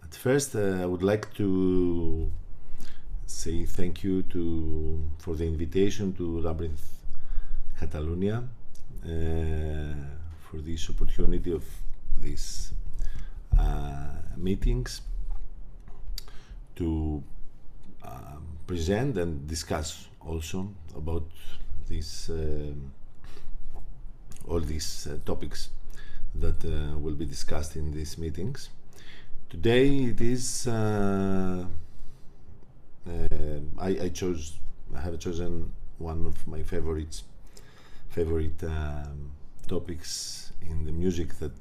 At first, I would like to say thank you for the invitation to Labyrinth Catalonia, for this opportunity of these meetings to present and discuss also about this all these topics that will be discussed in these meetings. Today it is I have chosen one of my favorite topics in the music that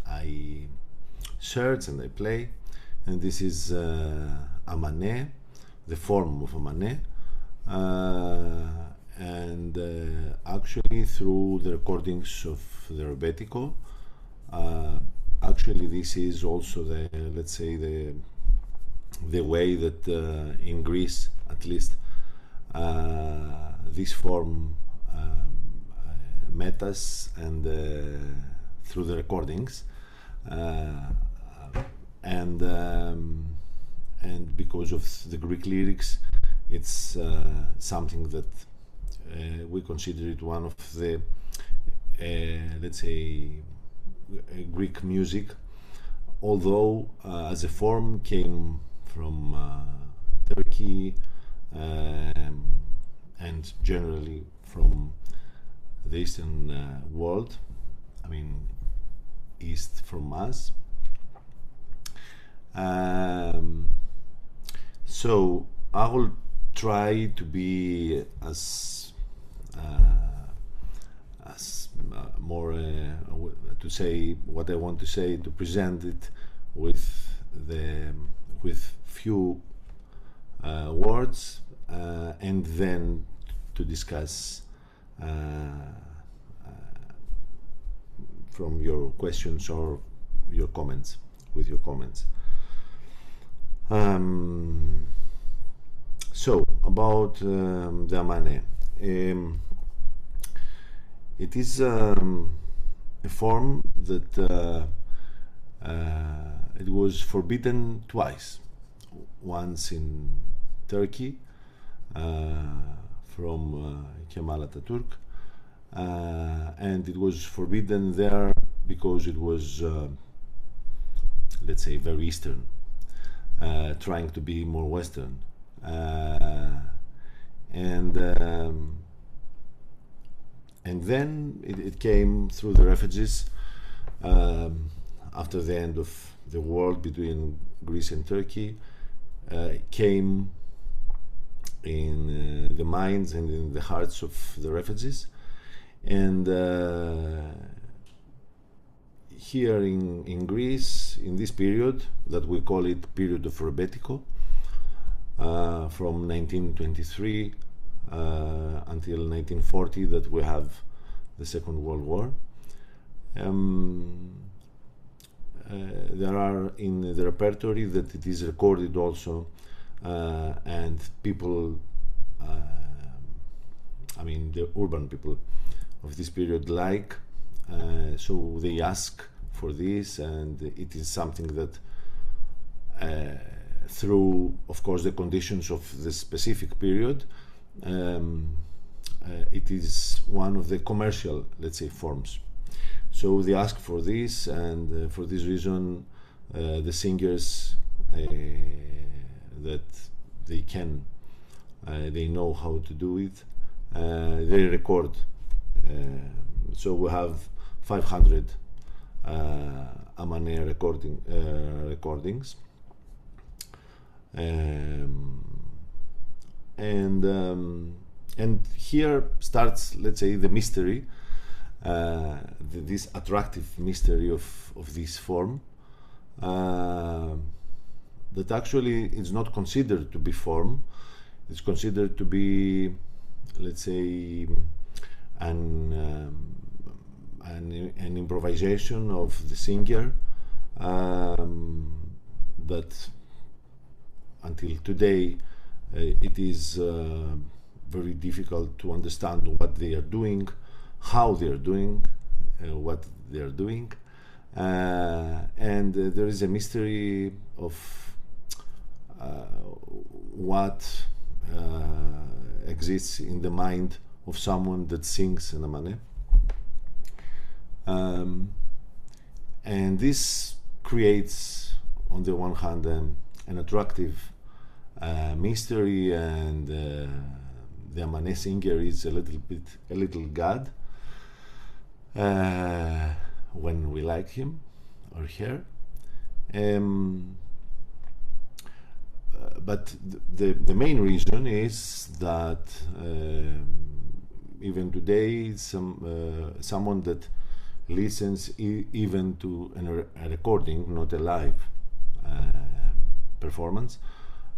I search and I play, and this is Amane, the form of Amane, and actually through the recordings of the Rebetiko. Actually, this is also the, let's say, the way that in Greece, at least, this form met us, and through the recordings, and because of the Greek lyrics, it's something that we consider it one of the, let's say, Greek music, although as a form came from Turkey and generally from the Eastern world, I mean east from us. So I will try to be as more to say what I want to say, to present it with few words, and then to discuss from your questions or your comments, with your comments. So about the Amane. It is a form that it was forbidden twice. Once in Turkey from Kemal Atatürk, and it was forbidden there because it was, let's say, very Eastern, trying to be more Western, and then it came through the refugees after the end of the war between Greece and Turkey. Came in the minds and in the hearts of the refugees, and here in Greece, in this period that we call it period of Rebetiko, from 1923 until 1940, that we have the Second World War. There are in the repertory that it is recorded also, and people, I mean the urban people of this period so they ask for this, and it is something that through, of course, the conditions of the specific period, it is one of the commercial, let's say, forms. So they ask for this, and for this reason the singers that they know how to do it, they record. So we have 500 Amane recordings, and here starts, let's say, the mystery, this attractive mystery of this form, that actually is not considered to be form. It's considered to be, let's say, an improvisation of the singer, that until today it is very difficult to understand what they are doing, how they are doing, what they are doing, and there is a mystery of what exists in the mind of someone that sings an Amane. And this creates, on the one hand, an attractive mystery, and the Amane singer is a little god when we like him or her. But the main reason is that even today, someone that listens even to a recording, not a live performance,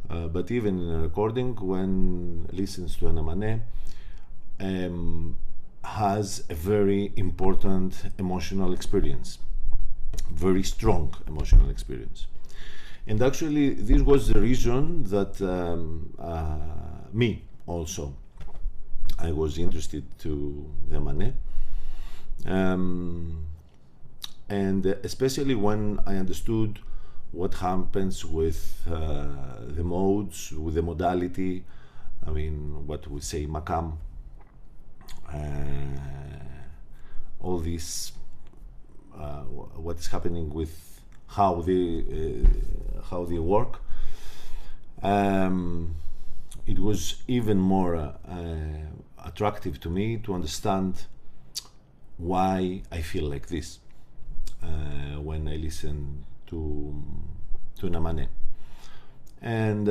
but even in a recording, when listens to an Amane, has a very important emotional experience, very strong emotional experience. And actually, this was the reason that me also, I was interested to the Amane. And especially when I understood what happens with the modes, with the modality, I mean, what we say, makam, all this, what is happening with how they work. It was even more attractive to me to understand why I feel like this when I listen to an Amane. And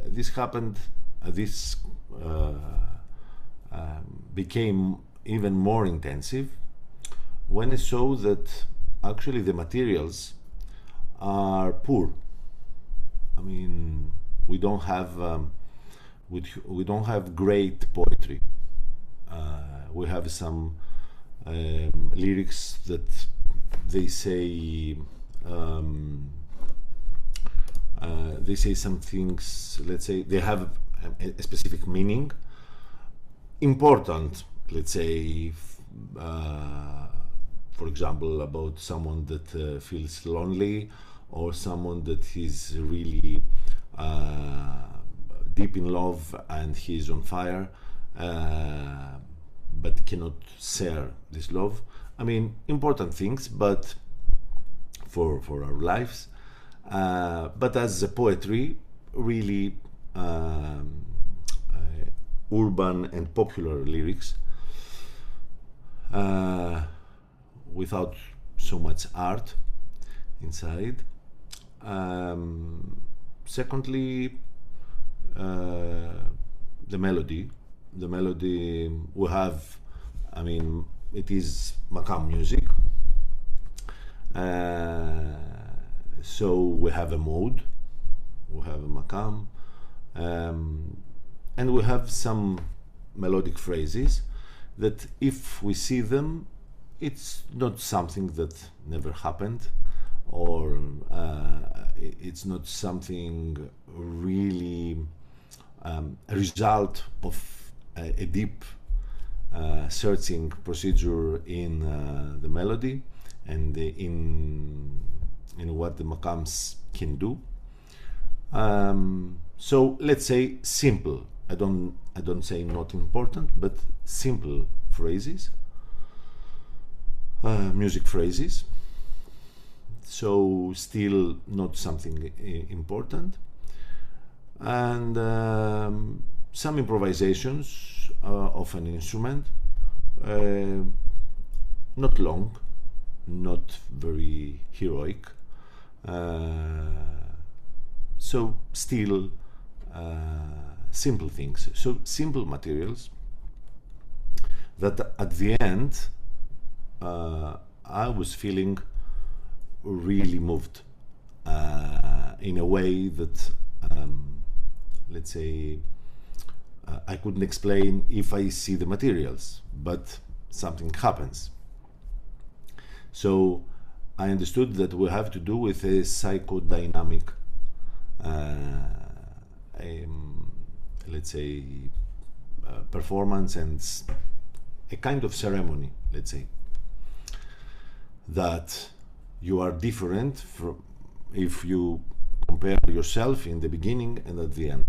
this happened. This became even more intensive when I saw that actually the materials are poor. I mean, we don't have great poetry. We have some lyrics that they say some things. Let's say they have a specific meaning, important. Let's say. For example, about someone that feels lonely, or someone that is really deep in love and he is on fire, but cannot share this love. I mean, important things, but for our lives. But as a poetry, really urban and popular lyrics. Without so much art inside. Secondly, the melody. The melody we have, I mean, it is makam music. So we have a mode, we have a makam, and we have some melodic phrases that if we see them, it's not something that never happened, or it's not something really a result of a deep searching procedure in the melody and in what the makams can do. So let's say simple. I don't say not important, but simple phrases. Music phrases, so still not something important, and some improvisations of an instrument, not long, not very heroic, so still simple things, so simple materials that at the end I was feeling really moved in a way that, let's say, I couldn't explain if I see the materials, but something happens. So I understood that we have to do with a psychodynamic, let's say, performance and a kind of ceremony, let's say. that you are different from if you compare yourself in the beginning and at the end.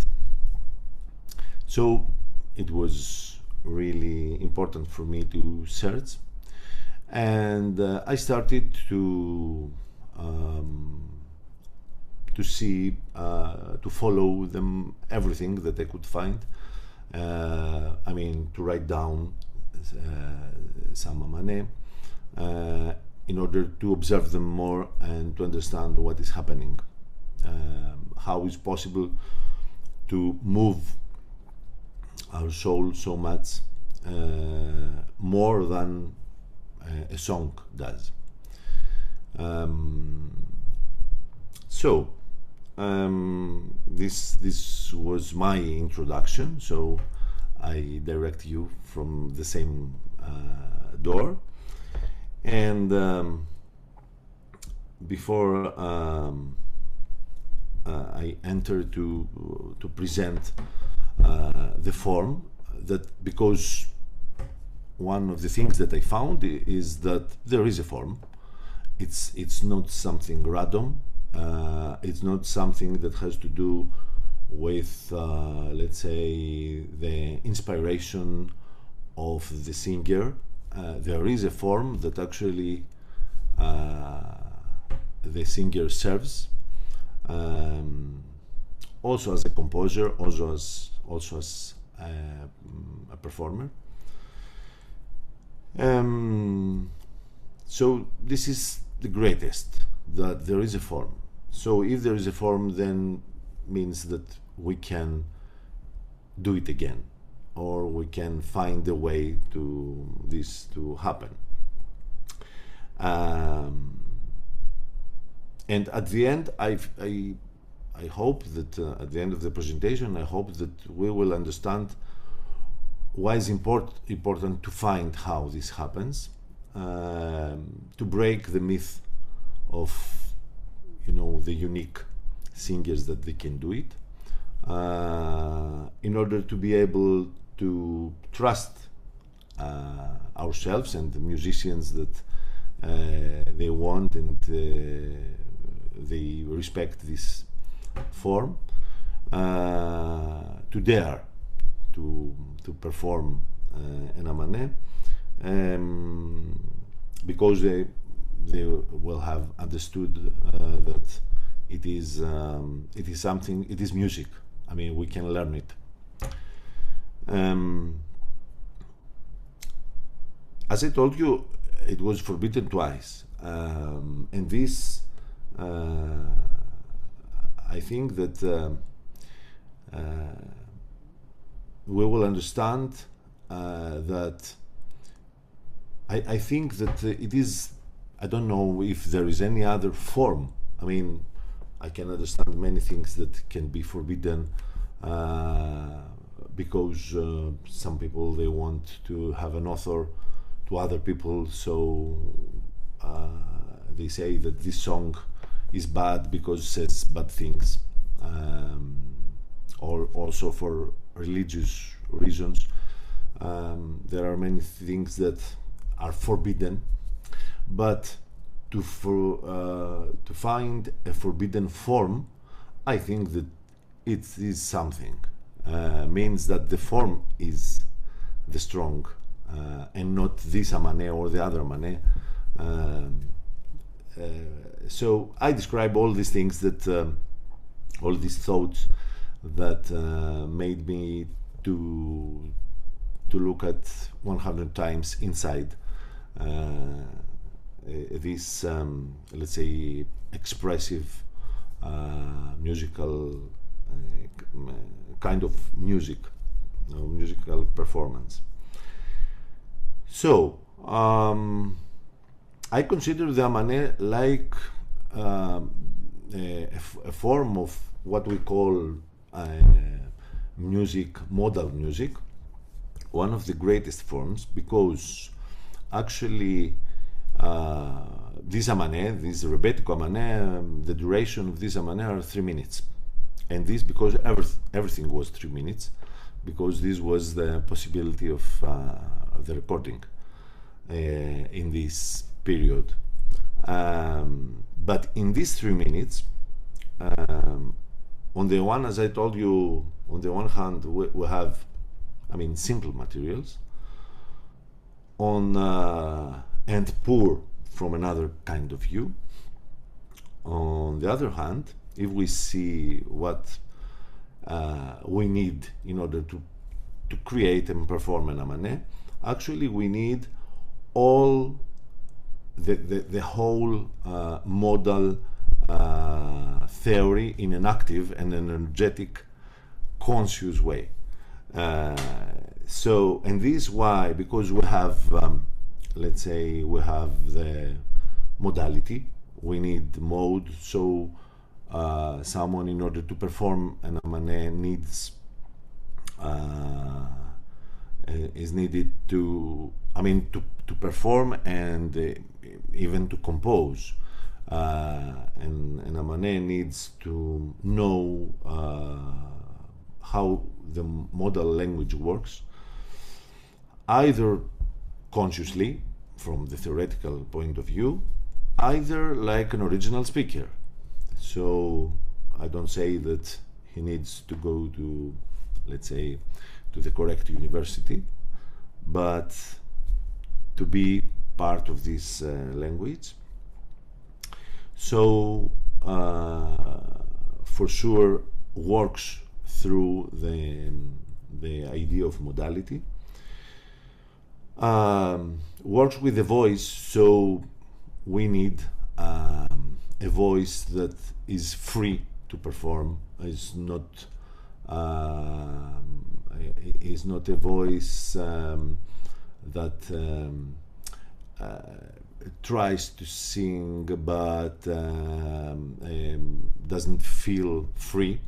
So it was really important for me to search, and I started to see, to follow them, everything that I could find. I mean, to write down some Amane in order to observe them more and to understand what is happening. How is possible to move our soul so much more than a song does. This was my introduction, so I direct you from the same door. And before I enter to present the form, that because one of the things that I found is that there is a form. It's not something random. It's not something that has to do with, let's say, the inspiration of the singer. There is a form that actually the singer serves, also as a composer, also as a performer. So this is the greatest, that there is a form. So if there is a form, then means that we can do it again, or we can find a way to this to happen. And at the end, I hope that at the end of the presentation, I hope that we will understand why it's important to find how this happens, to break the myth of, you know, the unique singers that they can do it, in order to be able to trust ourselves and the musicians that they want and they respect this form, to dare to perform an Amane, because they will have understood that it is something, it is music. I mean, we can learn it. As I told you, it was forbidden twice, and this I think that we will understand that I think that it is, I don't know if there is any other form. I mean, I can understand many things that can be forbidden because some people, they want to have an author to other people, so they say that this song is bad because it says bad things, or also for religious reasons. There are many things that are forbidden, but to find a forbidden form, I think that it is something, means that the form is the strong, and not this Amane or the other Amane. So I describe all these things that, all these thoughts that made me to look at 100 times inside this, let's say, expressive musical kind of music, musical performance. So I consider the Amane like a form of what we call music, modal music, one of the greatest forms, because actually this Amane, this Rebetiko Amane, the duration of this Amane are 3 minutes, and this because everything was 3 minutes, because this was the possibility of the recording in this period. But in these 3 minutes, on the one, as I told you, on the one hand, we have, I mean, simple materials, and poor from another kind of view. On the other hand, if we see what we need in order to create and perform an Amane, actually we need all the whole modal theory in an active and an energetic, conscious way. So, and this is why, because we have, let's say, we have the modality, we need mode. So someone, in order to perform an Amane, needs is needed to, I mean, to perform and even to compose. And Amane needs to know how the modal language works, either consciously from the theoretical point of view, either like an original speaker. So I don't say that he needs to go to, let's say, to the correct university, but to be part of this language. So for sure works through the idea of modality, works with the voice. So we need a voice that is free to perform, is not a voice that tries to sing but doesn't feel free.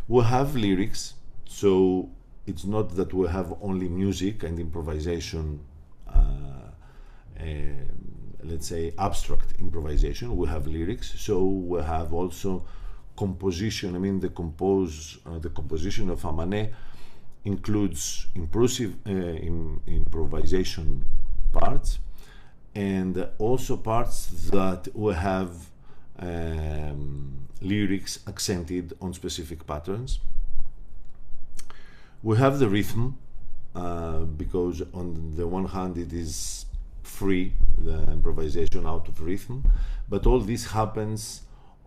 We have lyrics, so it's not that we have only music and improvisation, let's say abstract improvisation. We have lyrics, so we have also composition. I mean, the composition of Amane includes improvisation parts, and also parts that we have lyrics accented on specific patterns. We have the rhythm, because on the one hand it is free, the improvisation out of rhythm, but all this happens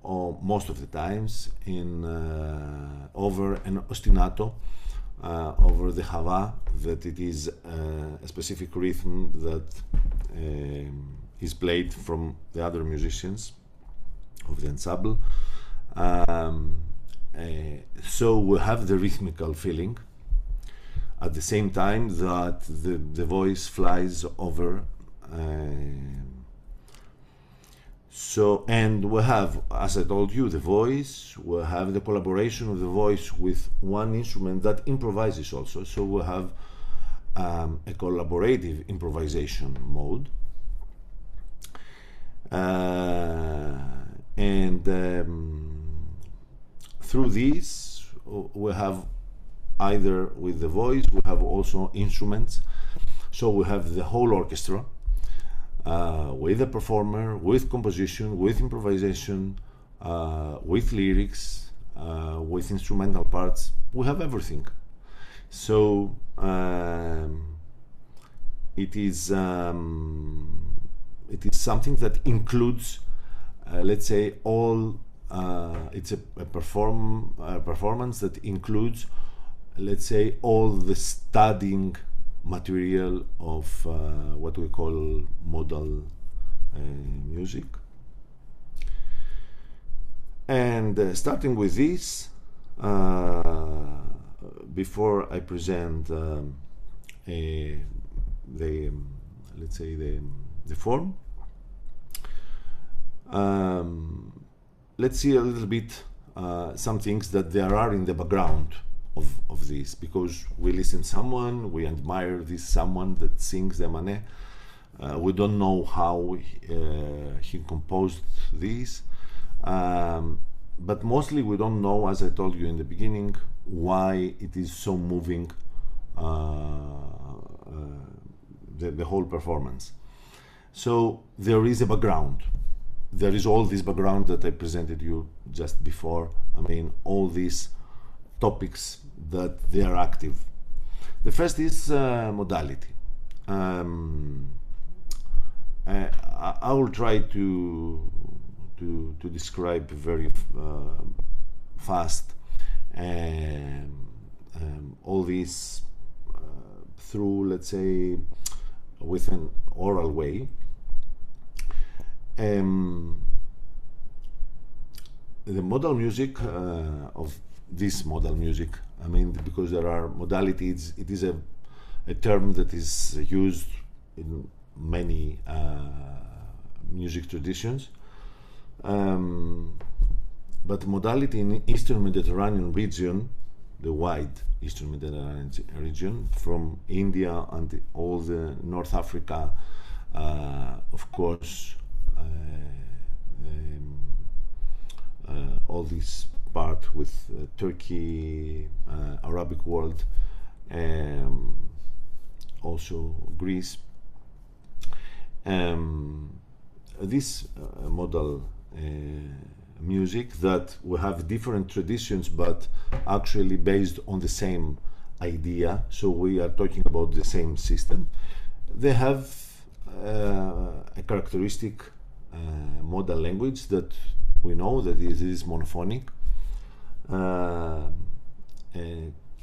most of the times in over an ostinato, over the hava, that it is a specific rhythm that is played from the other musicians of the ensemble. So we have the rhythmical feeling at the same time that the voice flies over. So, and we have, as I told you, the voice, we have the collaboration of the voice with one instrument that improvises also. So we have a collaborative improvisation mode. And through this, we have either with the voice, we have also instruments. So we have the whole orchestra, with the performer, with composition, with improvisation, with lyrics, with instrumental parts. We have everything. So it is something that includes, let's say, all. It's a performance that includes, let's say, all the studying material of what we call modal music. And starting with this, before I present let's say the form, let's see a little bit some things that there are in the background of this, because we listen someone, we admire this someone that sings the Amane. We don't know how he composed this, but mostly we don't know, as I told you in the beginning, why it is so moving the whole performance. So there is a background. There is all this background that I presented you just before. I mean, all these topics that they are active. The first is modality. I will try to describe very fast all this through, let's say, with an oral way. The modal music of this modal music, I mean, because there are modalities, it is a term that is used in many music traditions, but modality in Eastern Mediterranean region, the wide Eastern Mediterranean region, from India and all the North Africa, of course, all this part with Turkey, Arabic world, also Greece. This modal music that we have different traditions but actually based on the same idea, so we are talking about the same system. They have a characteristic modal language that we know that it is monophonic,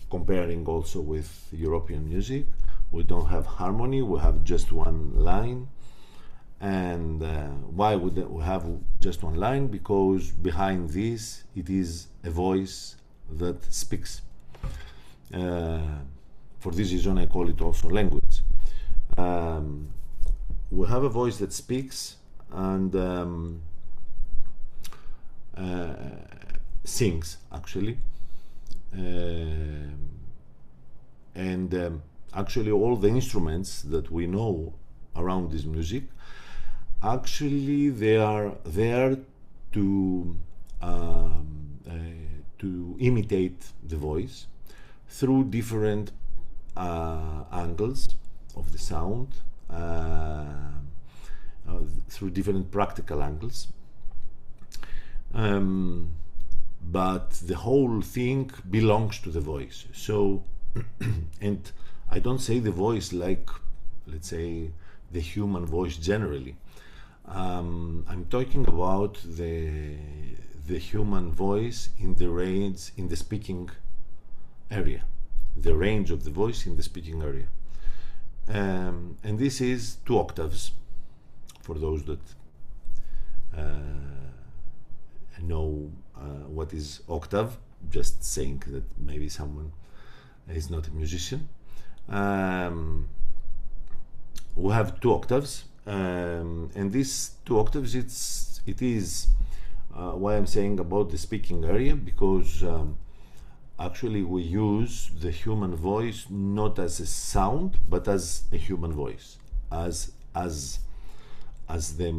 comparing also with European music. We don't have harmony, we have just one line. And why would we have just one line? Because behind this it is a voice that speaks. For this reason I call it also language. We have a voice that speaks and sings actually, and actually all the instruments that we know around this music, actually they are there to imitate the voice through different angles of the sound, through different practical angles, but the whole thing belongs to the voice. So and I don't say the voice like, let's say, the human voice generally. I'm talking about the human voice in the range, in the speaking area, the range of the voice in the speaking area, and this is 2 octaves for those that know what is octave. Just saying that maybe someone is not a musician. We have 2 octaves. And these 2 octaves, it is why I'm saying about the speaking area, because actually we use the human voice not as a sound but as a human voice, as the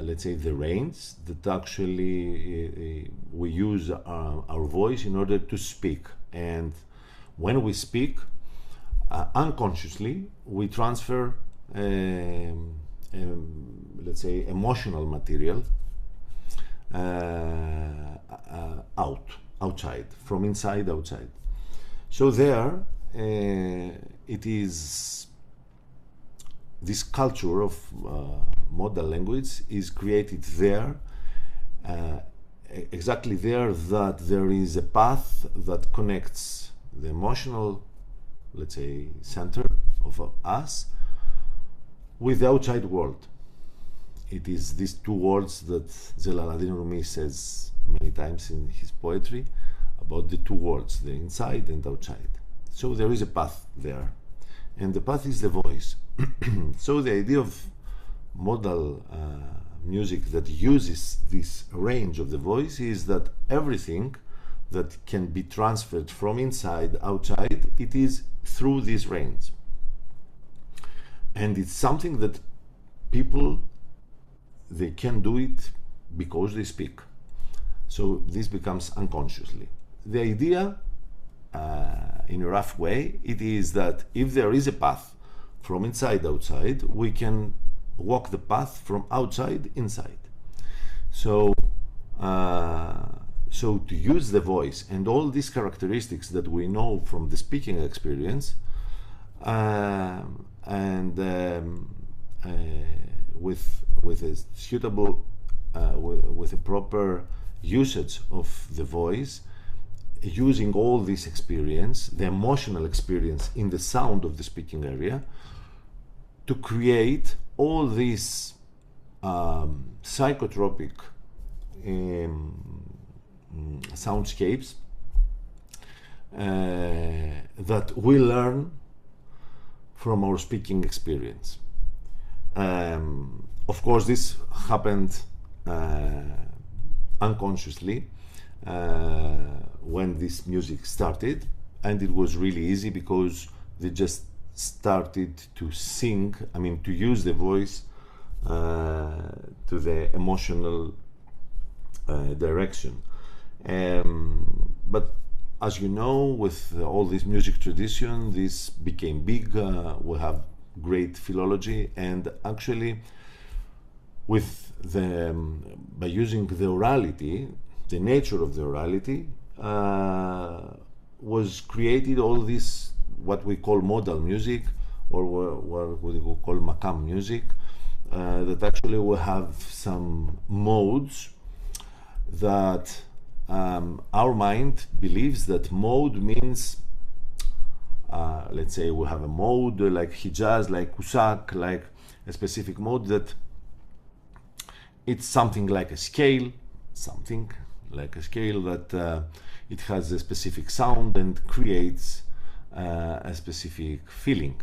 let's say the range that actually we use our voice in order to speak. And when we speak, unconsciously we transfer let's say emotional material outside, from inside outside. So there it is, this culture of modal language is created there, exactly there, that there is a path that connects the emotional, let's say, center of us with the outside world. It is these 2 words that Jalaluddin Rumi says many times in his poetry about the 2 words, the inside and outside. So there is a path there, and the path is the voice. So the idea of modal music that uses this range of the voice is that everything that can be transferred from inside outside, it is through this range. And it's something that people, they can do it because they speak. So this becomes unconsciously. The idea, in a rough way, it is that if there is a path from inside outside, we can walk the path from outside inside. So so to use the voice and all these characteristics that we know from the speaking experience, and with a suitable with a proper usage of the voice, using all this experience, the emotional experience in the sound of the speaking area, to create all these psychotropic soundscapes that we learn from our speaking experience. Of course, this happened unconsciously when this music started, and it was really easy because they just started to sing, I mean, to use the voice to the emotional direction. But as you know, with all this music tradition, this became big. We have great philology, and actually with the by using the orality, the nature of the orality, was created all this what we call modal music, or what we call makam music, that actually will have some modes that our mind believes that mode means, let's say we have a mode like Hijaz, like Kusak, like a specific mode that it's something like a scale, that it has a specific sound and creates a specific feeling.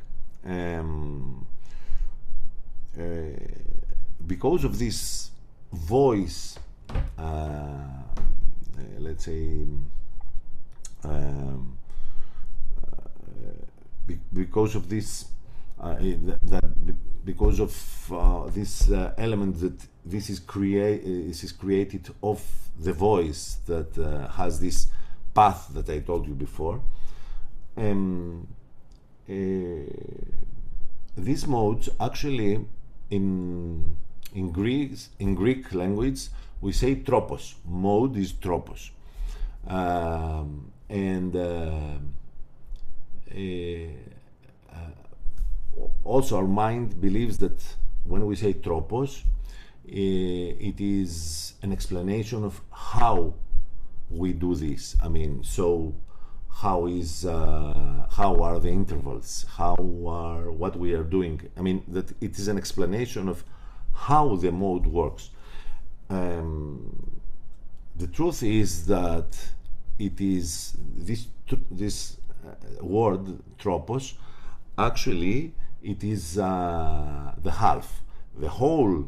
Because of this voice, let's say, because of this, because of this element that this is created of the voice that has this path that I told you before. These modes actually in Greek language we say tropos. Mode is tropos, and also our mind believes that when we say tropos, it is an explanation of how we do this. I mean, so how are the intervals, what we are doing. I mean, that it is an explanation of how the mode works. The truth is that it is this word tropos, actually it is the half. The whole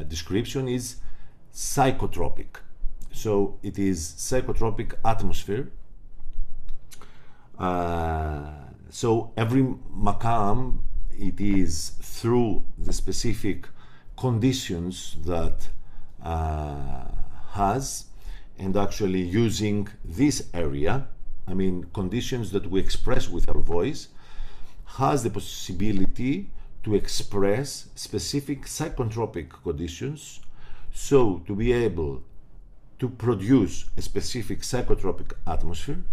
description is psychotropic. So it is psychotropic atmosphere. So every makam, it is through the specific conditions that has, and actually using this area, I mean conditions that we express with our voice, has the possibility to express specific psychotropic conditions, so to be able to produce a specific psychotropic atmosphere,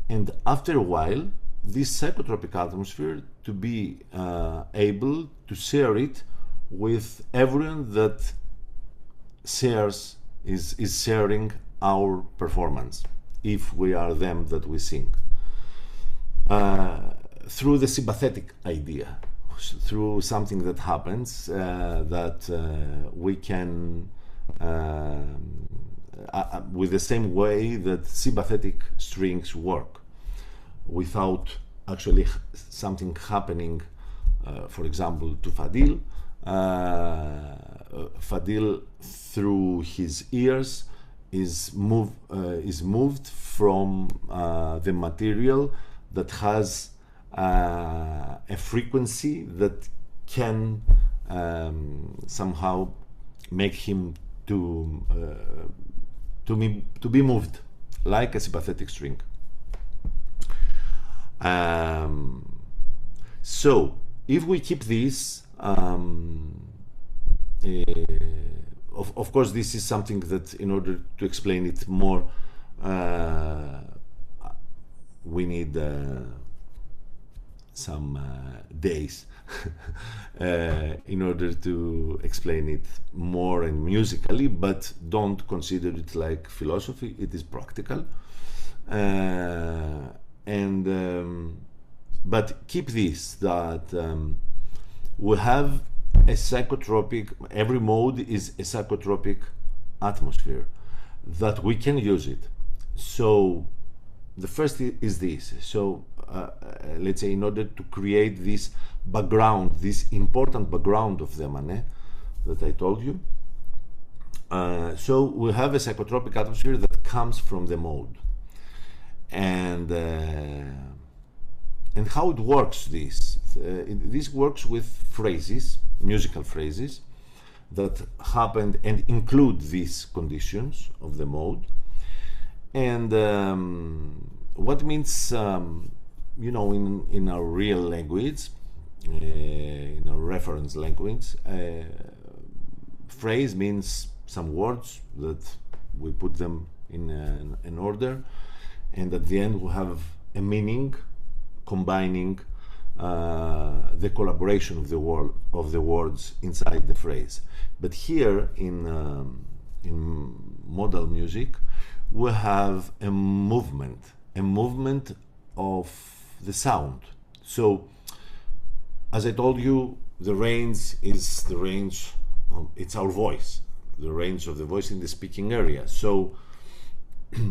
and after a while this psychotropic atmosphere to be able to share it with everyone that is sharing our performance, if we are them that we sing, through the sympathetic idea, through something that happens, that we can with the same way that sympathetic strings work, without actually something happening. For example, to Fadil, Fadil through his ears is moved from the material that has a frequency that can somehow make him to be moved like a sympathetic string. So if we keep this, of course, this is something that, in order to explain it more, we need some days in order to explain it more and musically, but don't consider it like philosophy. It is practical. But keep this, that we have a psychotropic, every mode is a psychotropic atmosphere that we can use it. So the first is this. So let's say, in order to create this background, this important background of the Amane that I told you, so we have a psychotropic atmosphere that comes from the mode. And how it works, this works with phrases, musical phrases that happen and include these conditions of the mode. And what means, you know, in our real language, in our reference language, phrase means some words that we put them in an order, and at the end we have a meaning combining the collaboration of the words inside the phrase. But here in modal music, we have a movement of the sound. So, as I told you, the range is the range, it's our voice, the range of the voice in the speaking area. So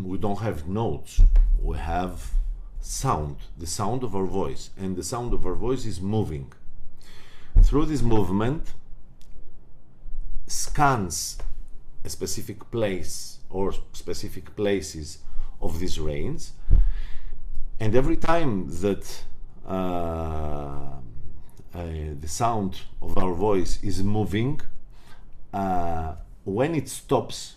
we don't have notes, we have sound, the sound of our voice, and the sound of our voice is moving. Through this movement, scans a specific place or specific places of this range, and every time that the sound of our voice is moving, when it stops,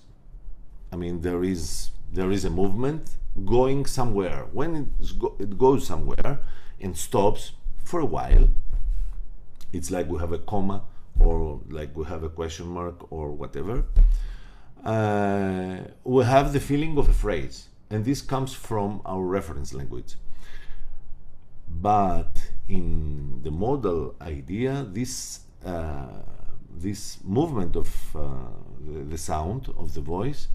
I mean, there is a movement going somewhere. When it goes somewhere and stops for a while, it's like we have a comma, or like we have a question mark, or whatever. We have the feeling of a phrase, and this comes from our reference language. But in the modal idea, this movement of the sound of the voice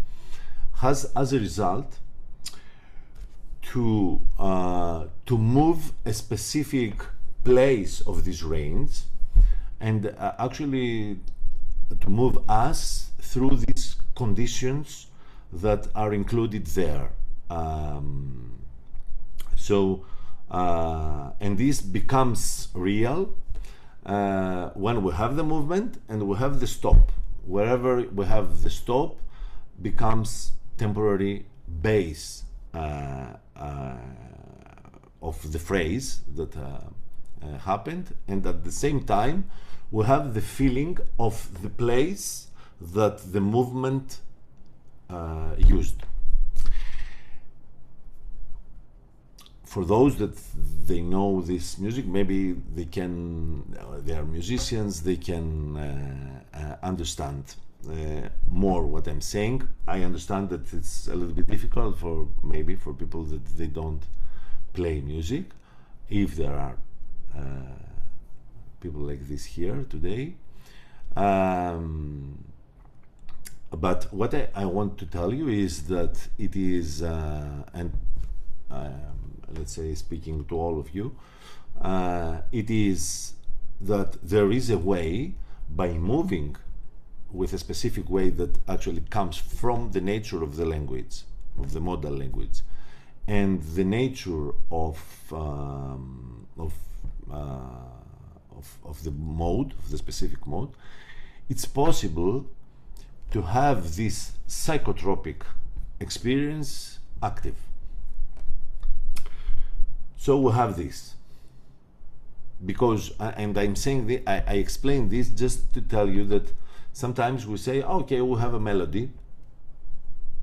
has, as a result, to move a specific place of this range, and actually to move us through these conditions that are included there. And this becomes real when we have the movement and we have the stop. Wherever we have the stop becomes temporary base of the phrase that happened, and at the same time we have the feeling of the place that the movement used. For those that they know this music, maybe they are musicians, they can understand more what I'm saying. I understand that it's a little bit difficult for people that they don't play music, if there are people like this here today. But what I want to tell you is that it is, let's say, speaking to all of you, it is that there is a way, by moving with a specific way that actually comes from the nature of the language, of the modal language, and the nature of the mode, of the specific mode. It's possible to have this psychotropic experience active. So we have this, because, and I'm saying I explain this just to tell you that sometimes we say, okay, we have a melody.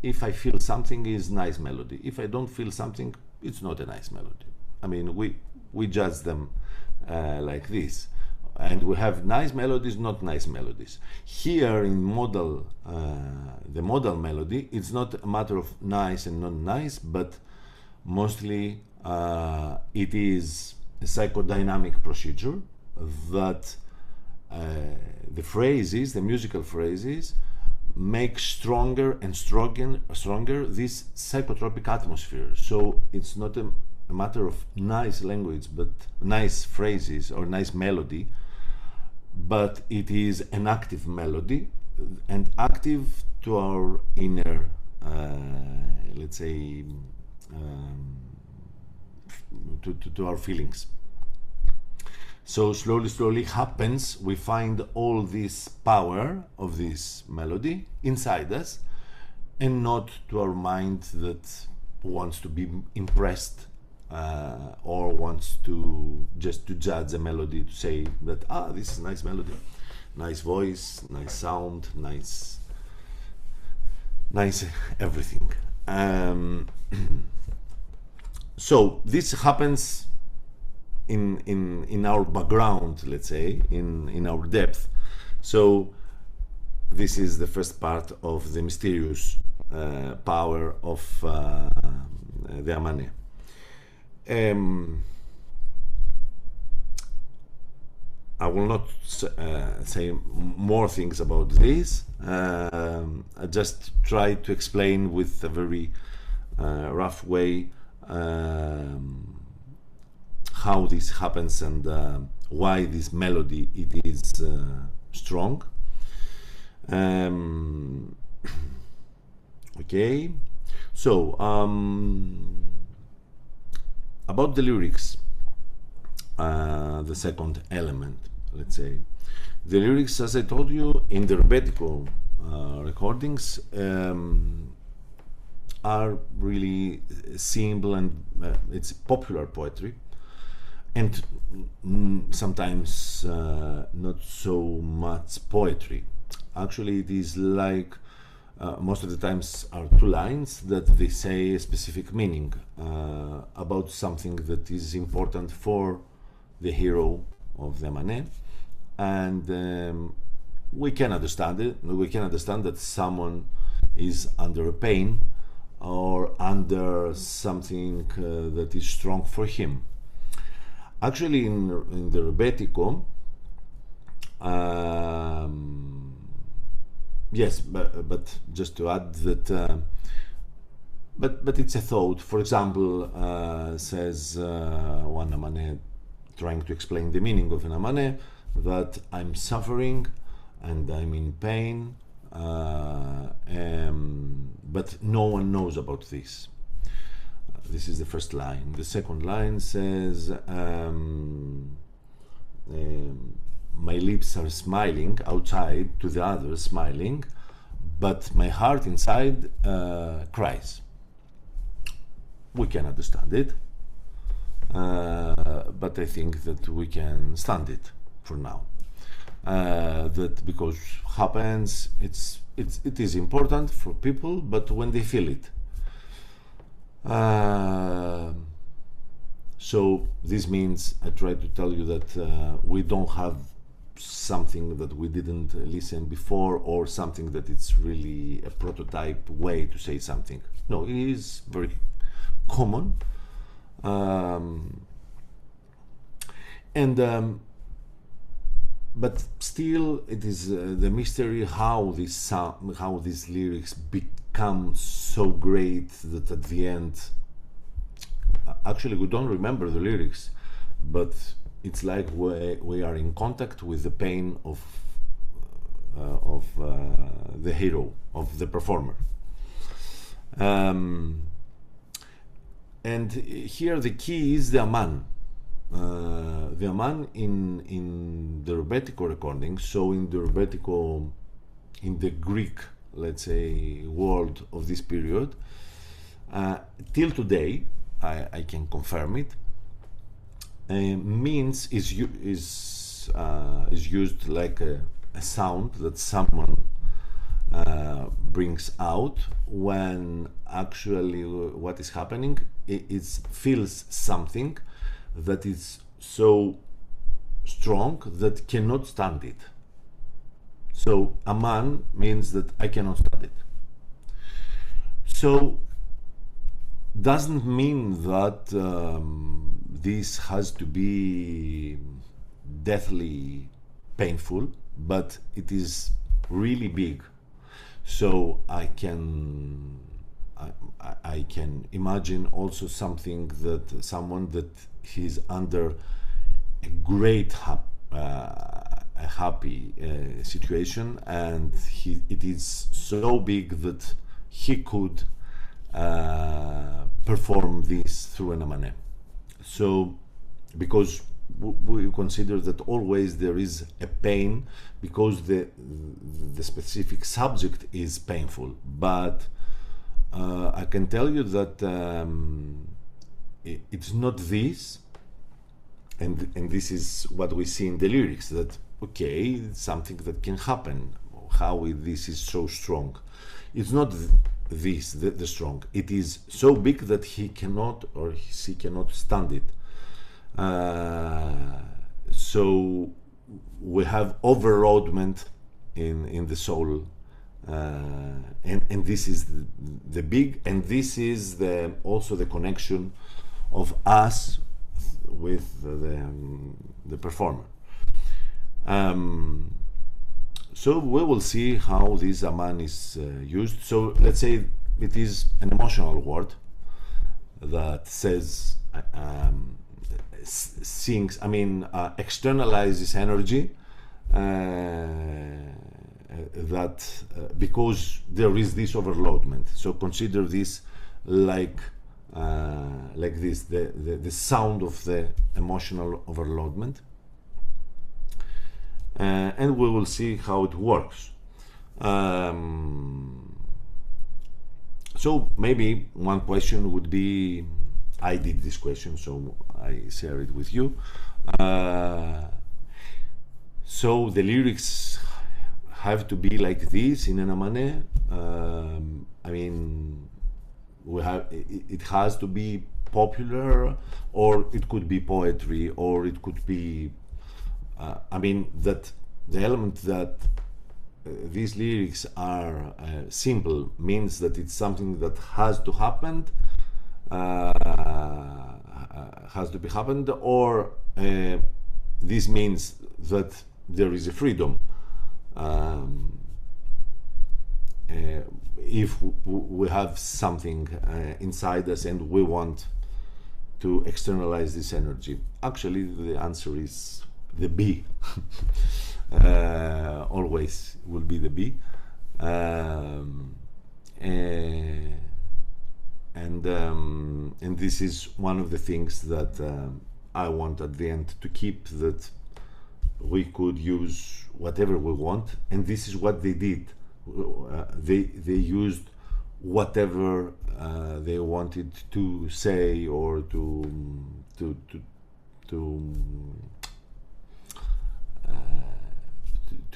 If I feel something is nice melody. If I don't feel something, it's not a nice melody. I mean, we judge them like this. and we have nice melodies, not nice melodies. Here in Modal, the Modal melody, it's not a matter of nice and not nice, but mostly it is a psychodynamic procedure that the phrases, the musical phrases, make stronger and stronger this psychotropic atmosphere. So it's not a matter of nice language, but nice phrases or nice melody, but it is an active melody and active to our inner, let's say, to our feelings. So slowly happens, we find all this power of this melody inside us, and not to our mind that wants to be impressed or wants to just to judge a melody, to say that this is nice melody, nice voice, nice sound, nice everything. So this happens in our background, let's say, in our depth. So this is the first part of the mysterious power of the Amane. I will not say more things about this. I just try to explain with a very rough way how this happens and why this melody it is strong. Okay, so about the lyrics, the second element, let's say, the lyrics, as I told you, in the Rebetiko recordings are really simple, and it's popular poetry, and sometimes not so much poetry. Actually, it is like most of the times are two lines that they say a specific meaning about something that is important for the hero of the Amane, and we can understand it. We can understand that someone is under a pain or under something that is strong for him. Actually, in the Rebetiko, yes, but just to add that, but it's a thought. For example, says one Amane, trying to explain the meaning of an Amane, that I'm suffering and I'm in pain, but no one knows about this. This is the first line. The second line says, my lips are smiling outside to the others smiling, but my heart inside cries. We can understand it, but I think that we can stand it for now. That because happens, it is important for people, but when they feel it. So this means I try to tell you that we don't have something that we didn't listen before, or something that it's really a prototype way to say something. No, it is very common, but still it is the mystery how these lyrics become so great that at the end, actually we don't remember the lyrics, but it's like we are in contact with the pain of the hero, of the performer. And here the key is the Amane. The Amane in the Rebetiko recording. So in the Rebetiko, in the Greek, let's say, world of this period, till today, I can confirm it. Means is used like a sound that someone brings out when actually what is happening, it feels something that is so strong that cannot stand it. So Aman means that I cannot stand it. So doesn't mean that this has to be deathly painful, but it is really big. So I can imagine also something that someone that he's under a great happy situation, and it is so big that he could perform this through an Amane. So because we consider that always there is a pain because the specific subject is painful, but I can tell you that it's not this, and this is what we see in the lyrics, that okay, it's something that can happen. How this is so strong? It's not this the strong. It is so big that he cannot or she cannot stand it. So we have overloadment in the soul, and this is the big, and this is also the connection of us with the performer. So we will see how this Aman is used. So let's say it is an emotional word that says sings, externalizes energy, that because there is this overloadment. So consider this like this, the sound of the emotional overloadment, and we will see how it works. So maybe one question would be, I did this question, so I share it with you. So the lyrics have to be like this in an Amane. It has to be popular, or it could be poetry, or it could be that the element that these lyrics are simple means that it's something that has to happen, or this means that there is a freedom. If we have something inside us and we want to externalize this energy, actually the answer is the B. Always will be the B. And this is one of the things that I want at the end to keep, that we could use whatever we want, and this is what they did. They used whatever they wanted to say, or to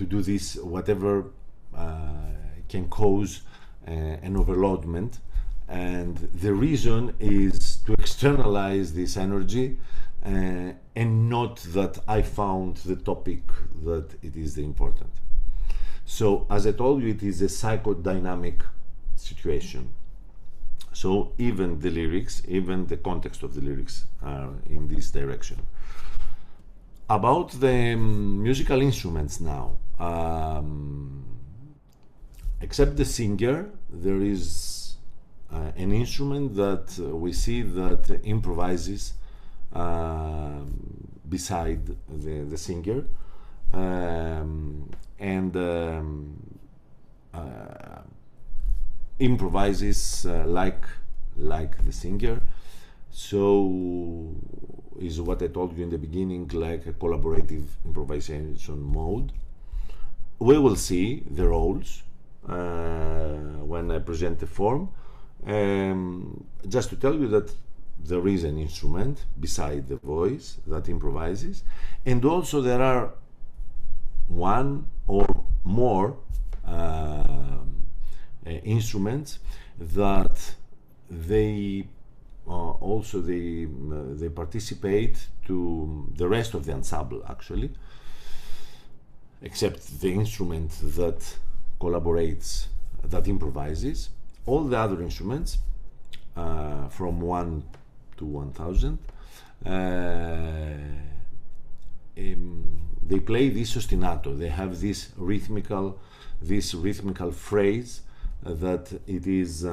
do this, whatever can cause an overloadment, and the reason is to externalize this energy, and not that I found the topic that it is the important. So as I told you, it is a psychodynamic situation. So even the lyrics, even the context of the lyrics are in this direction. About the musical instruments now, except the singer, there is an instrument that we see that improvises beside the singer, and improvises like the singer. So is what I told you in the beginning, like a collaborative improvisation mode. We will see the roles when I present the form. Just to tell you that there is an instrument beside the voice that improvises, and also there are one or more instruments that they also they participate to the rest of the ensemble, actually, except the instrument that collaborates, that improvises. All the other instruments, from 1 to 1000, they play this ostinato. They have this rhythmical phrase that it is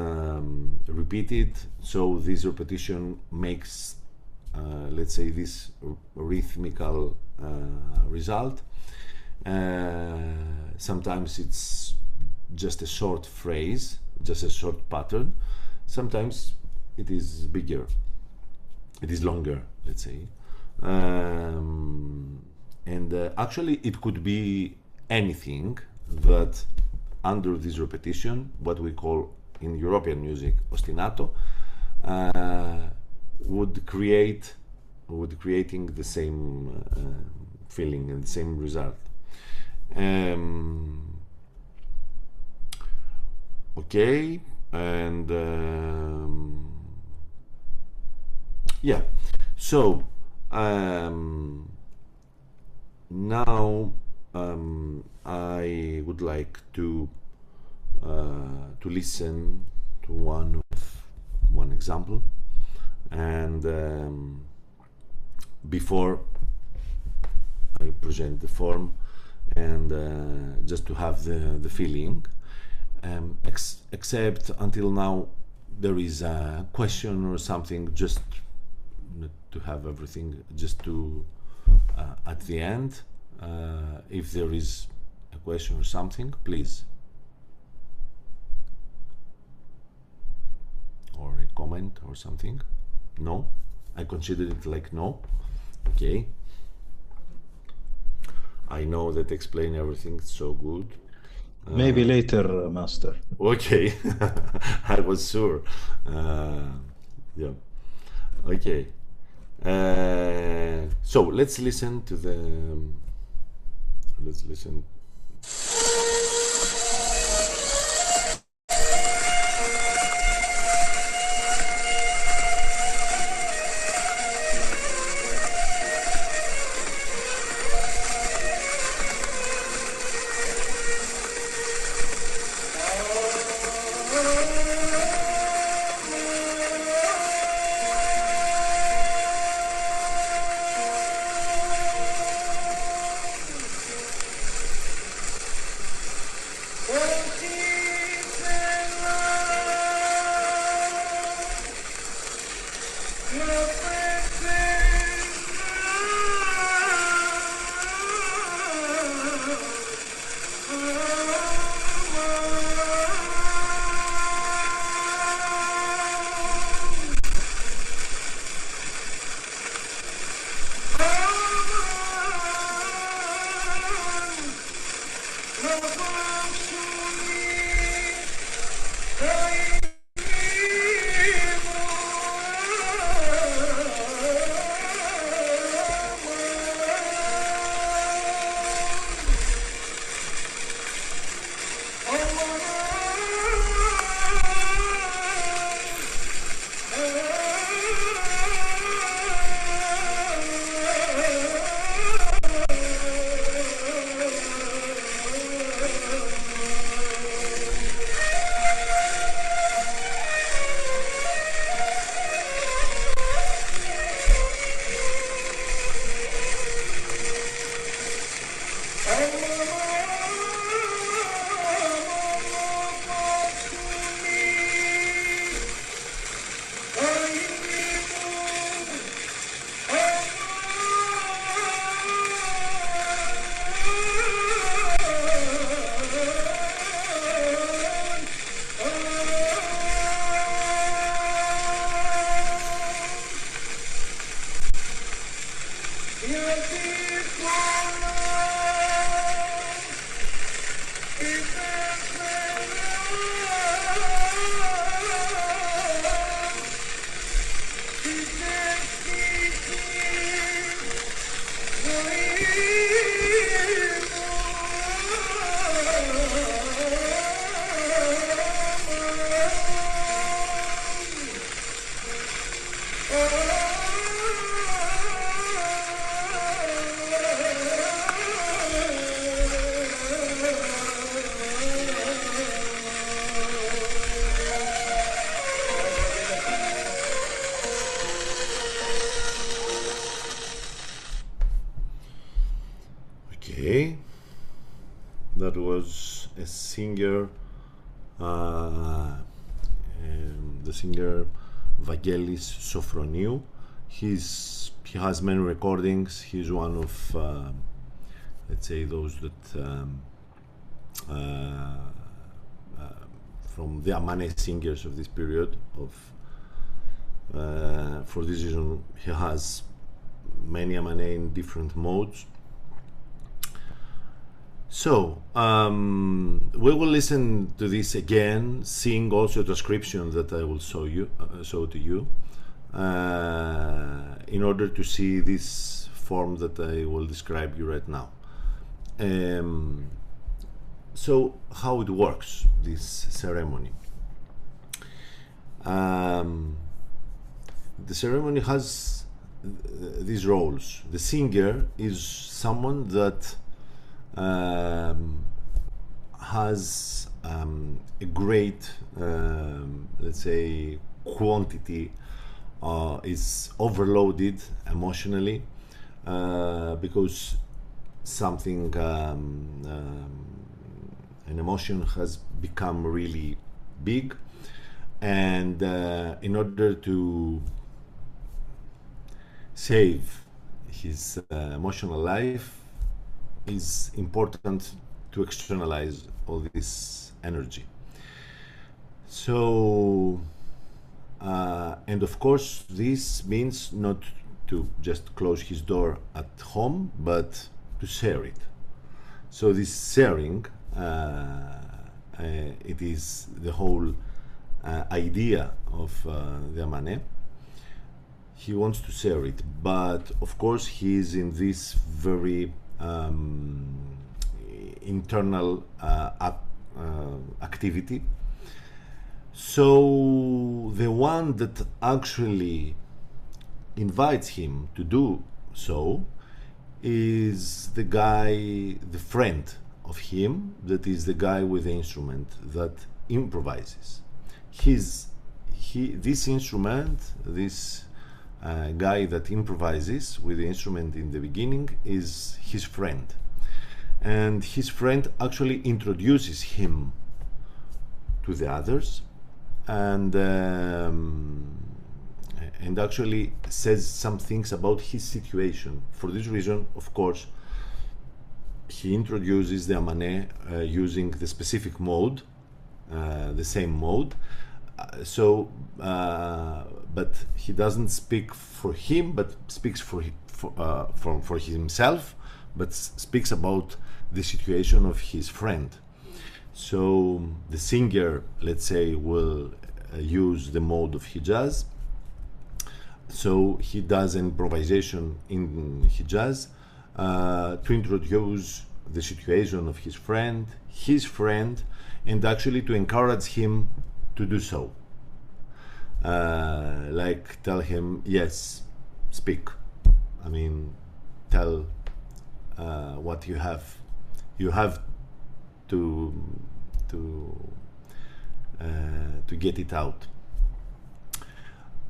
repeated. So this repetition makes, let's say, this rhythmical result. Sometimes it's just a short phrase, just a short pattern. Sometimes it is bigger, it is longer, let's say. Actually it could be anything that under this repetition, what we call in European music ostinato, would creating the same feeling and the same result. Okay, and yeah, so now I would like to listen to one example, and before I present the form, and just to have the feeling, except until now there is a question or something, just to have everything, just to at the end, if there is a question or something, please, or a comment or something. No, I consider it like no. Okay, I know that explain everything so good. Maybe later, master. Okay, I was sure. Yeah. Okay. So let's listen to the. Let's listen. a singer, the singer Vangelis Sofroniou. He has many recordings. He's one of let's say those that from the Amane singers of this period. For this reason, he has many Amane in different modes. So we will listen to this again, seeing also a transcription that I will show to you, in order to see this form that I will describe you right now. So how it works, this ceremony? The ceremony has these roles. The singer is someone that has a great, let's say, quantity, is overloaded emotionally because something, an emotion has become really big, and in order to save his emotional life, is important to externalize all this energy. So and of course this means not to just close his door at home, but to share it. So this sharing, it is the whole idea of the Amane. He wants to share it, but of course he is in this very internal activity. So the one that actually invites him to do so is the guy, the friend of him, that is the guy with the instrument that improvises. This instrument, this guy that improvises with the instrument in the beginning, is his friend, and his friend actually introduces him to the others, and actually says some things about his situation. For this reason, of course, he introduces the Amane using the specific mode, the same mode. But he doesn't speak for him, but speaks for himself, but speaks about the situation of his friend. So the singer, let's say, will use the mode of Hijaz. So he does an improvisation in Hijaz to introduce the situation of his friend, and actually to encourage him to do so. Like tell him, yes, speak. I mean, tell what you have. You have to get it out.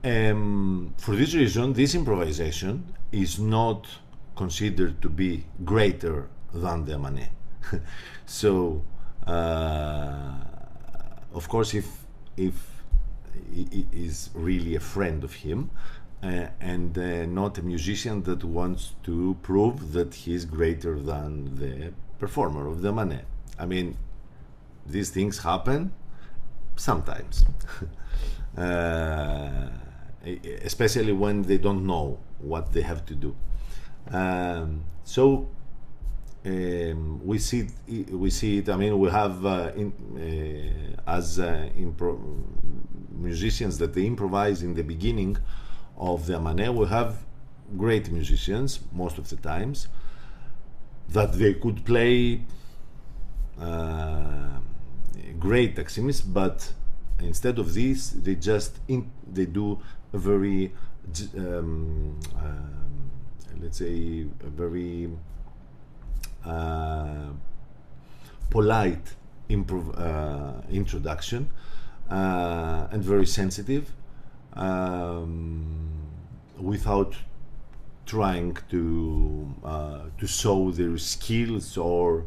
For this reason, this improvisation is not considered to be greater than the Amane. So, of course, if he is really a friend of him, and not a musician that wants to prove that he is greater than the performer of the Amane. I mean, these things happen sometimes. Especially when they don't know what they have to do. So we see it. I mean, we have musicians that they improvise in the beginning of the Amane. We have great musicians most of the times that they could play great taximis, but instead of this, they just they do a very let's say a very polite introduction, and very sensitive, without trying to show their skills or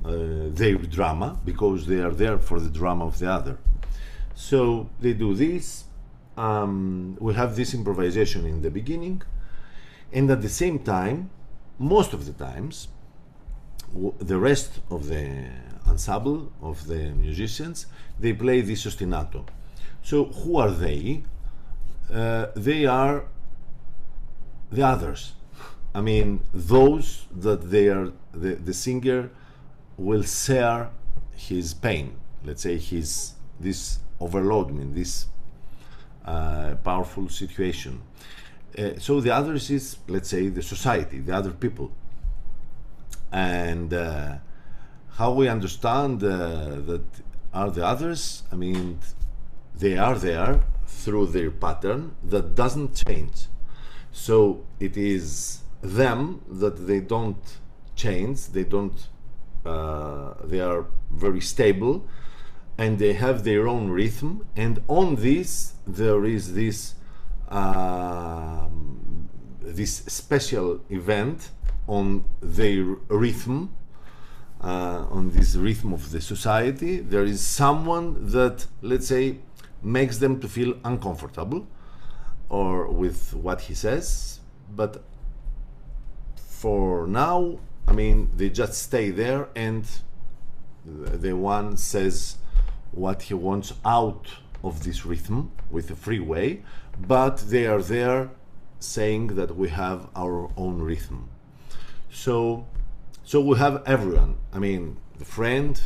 their drama, because they are there for the drama of the other. So they do this. We have this improvisation in the beginning, and at the same time, most of the times, the rest of the ensemble of the musicians, they play this ostinato. So who are they? They are the others. I mean, those that they are, the singer will share his pain, let's say this overloadment, this powerful situation. So the others is, let's say, the society, the other people. And how we understand that are the others, I mean, they are there through their pattern that doesn't change. So it is them that they don't change, they are very stable, and they have their own rhythm, and on this there is this this special event on their rhythm, on this rhythm of the society. There is someone that, let's say, makes them to feel uncomfortable or with what he says, but for now, I mean, they just stay there, and the one says what he wants out of this rhythm with a free way, but they are there saying that we have our own rhythm. So we have everyone. I mean, the friend,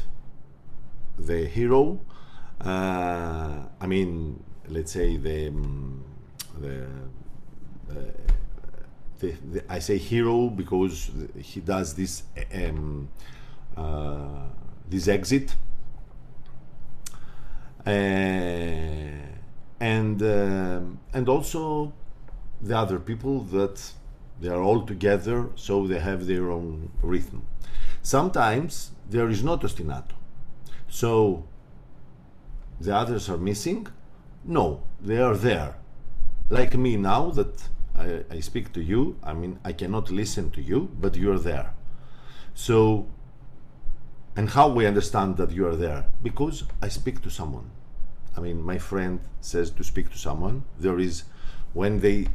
the hero. I mean, let's say I say hero because he does this this exit, and also the other people that they are all together, so they have their own rhythm. Sometimes there is not ostinato, so the others are missing. No, they are there. Like me now that I speak to you, I mean, I cannot listen to you, but you are there. So, and how we understand that you are there? Because I speak to someone. I mean, my friend says to speak to someone. There is, when they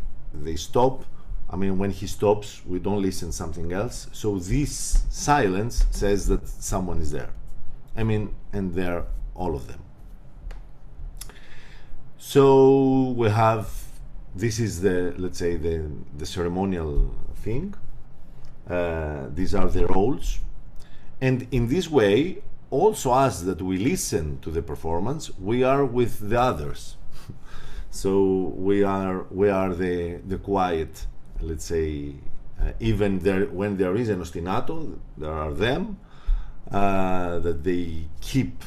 stop, I mean, when he stops, we don't listen something else. So this silence says that someone is there. I mean, and they're all of them. So we have, this is the, let's say, the ceremonial thing. These are the roles. And in this way, also us that we listen to the performance, we are with the others. So we are the quiet, let's say, even there, when there is an ostinato, there are them that they keep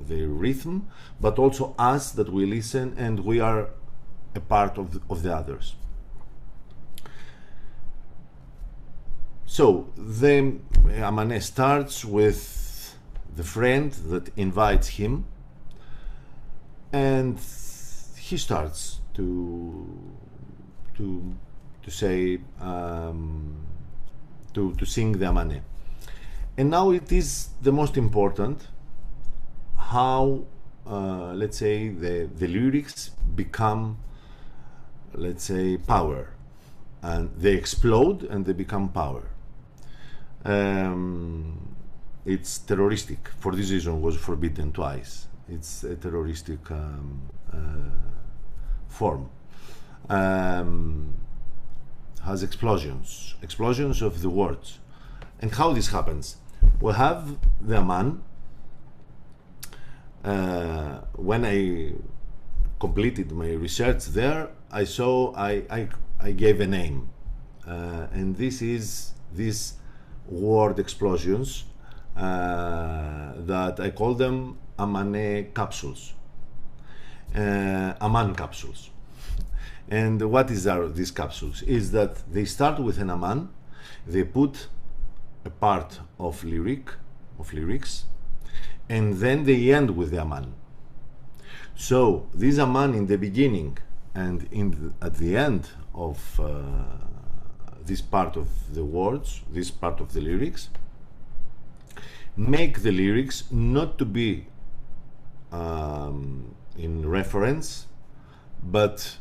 the rhythm, but also us that we listen, and we are a part of the others. So then Amane starts with the friend that invites him, and he starts to say to sing the Amane. And now it is the most important how let's say the lyrics become, let's say, power, and they explode and they become power. It's terroristic. For this reason was forbidden twice. It's a terroristic form. Has explosions of the words. And how this happens? We have the Amane. When I completed my research there, I saw I gave a name, and this is these word explosions that I call them Amane capsules, Amane capsules. And what are these capsules? Is that they start with an Amane, they put a part of lyrics, and then they end with the Amane. So this Amane in the beginning and at the end of this part of the words, this part of the lyrics, make the lyrics not to be in reference, but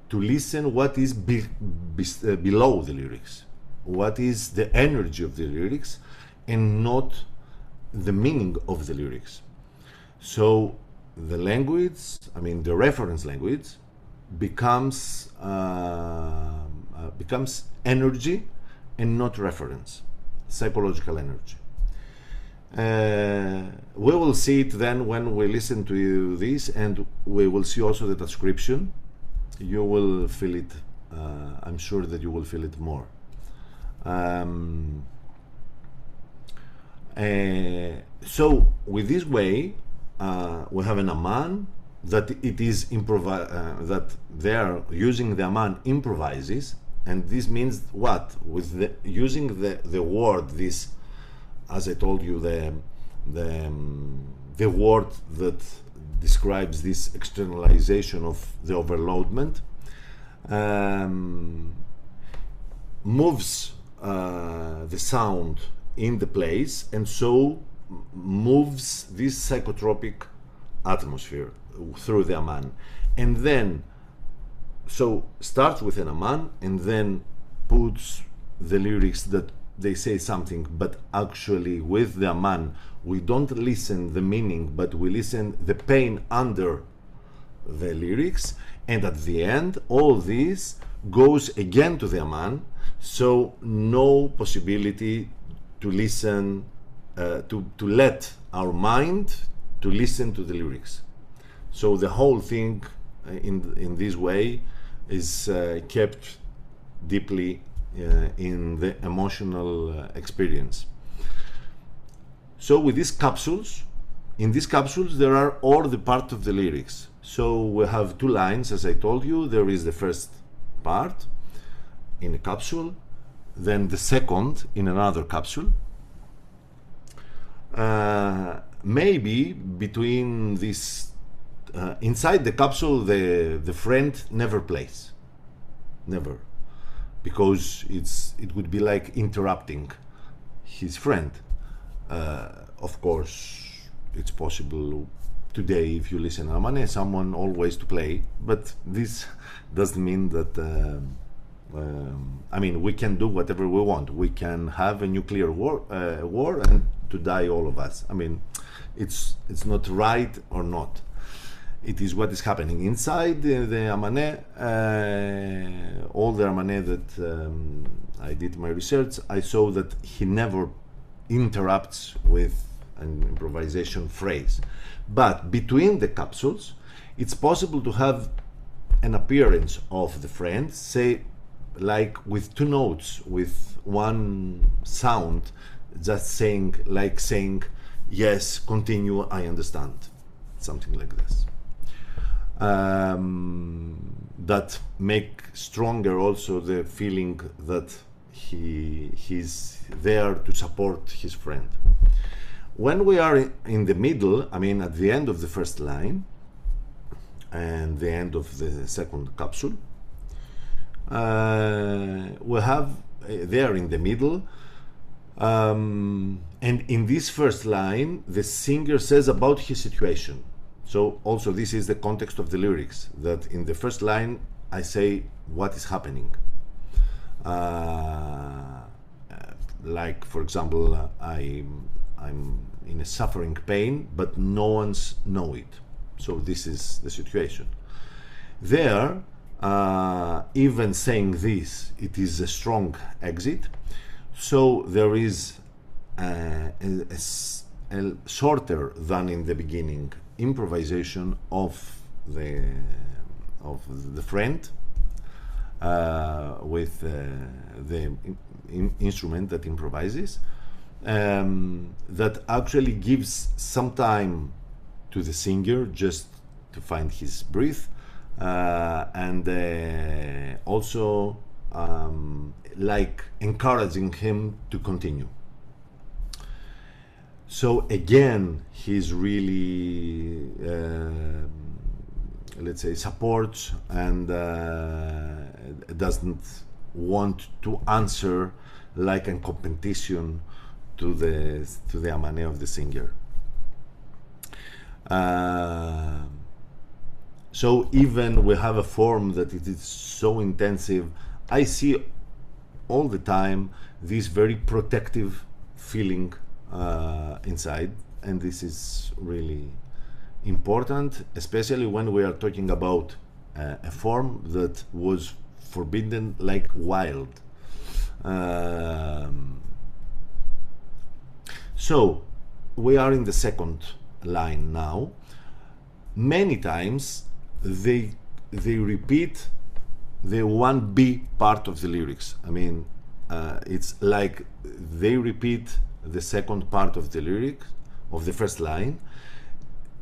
to listen what is below the lyrics, what is the energy of the lyrics, and not the meaning of the lyrics. So the language, I mean the reference language, becomes energy and not reference, psychological energy. We will see it then when we listen to this, and we will see also the transcription. You will feel it, I'm sure that you will feel it more. So with this way, we have an Amane that it is that they are using the Amane improvises, and this means what? With using the word, this, as I told you, the word that describes this externalization of the overloadment, moves the sound in the place, and so moves this psychotropic atmosphere through the Amane, and then so starts with an Amane and then puts the lyrics that they say something, but actually with the Amane we don't listen the meaning, but we listen the pain under the lyrics, and at the end all this goes again to the Amane, so no possibility to listen, to let our mind to listen to the lyrics. So the whole thing in this way is kept deeply in the emotional experience. So with these capsules, in these capsules there are all the parts of the lyrics. So we have two lines, as I told you. There is the first part in a capsule, then the second in another capsule. Maybe between this, inside the capsule, the friend never plays, never, because it would be like interrupting his friend. Of course, it's possible today, if you listen to Amane, someone always to play, but this doesn't mean that I mean, we can do whatever we want. We can have a nuclear war and to die all of us. I mean, it's not right or not. It is what is happening inside the Amane. All the Amane that I did my research, I saw that he never interrupts with an improvisation phrase. But between the capsules, it's possible to have an appearance of the friend, say, like with two notes, with one sound, just saying, like saying, yes, continue, I understand, something like this. That make stronger also the feeling that he's there to support his friend. When we are in the middle, I mean at the end of the first line and the end of the second capsule, we have there in the middle, and in this first line the singer says about his situation. So also this is the context of the lyrics, that in the first line I say what is happening. Like, for example, I'm in a suffering pain, but no one's know it. So this is the situation. There, even saying this, it is a strong exit. So there is a shorter than in the beginning improvisation of the friend with the instrument that improvises, that actually gives some time to the singer just to find his breath, and also like encouraging him to continue. So again, he's really let's say supports and doesn't want to answer like a competition to the Amane of the singer. So even we have a form that it is so intensive, I see all the time this very protective feeling inside, and this is really important, especially when we are talking about a form that was forbidden like wild. So we are in the second line now. Many times they repeat the 1B part of the lyrics. I mean, it's like they repeat the second part of the lyric of the first line,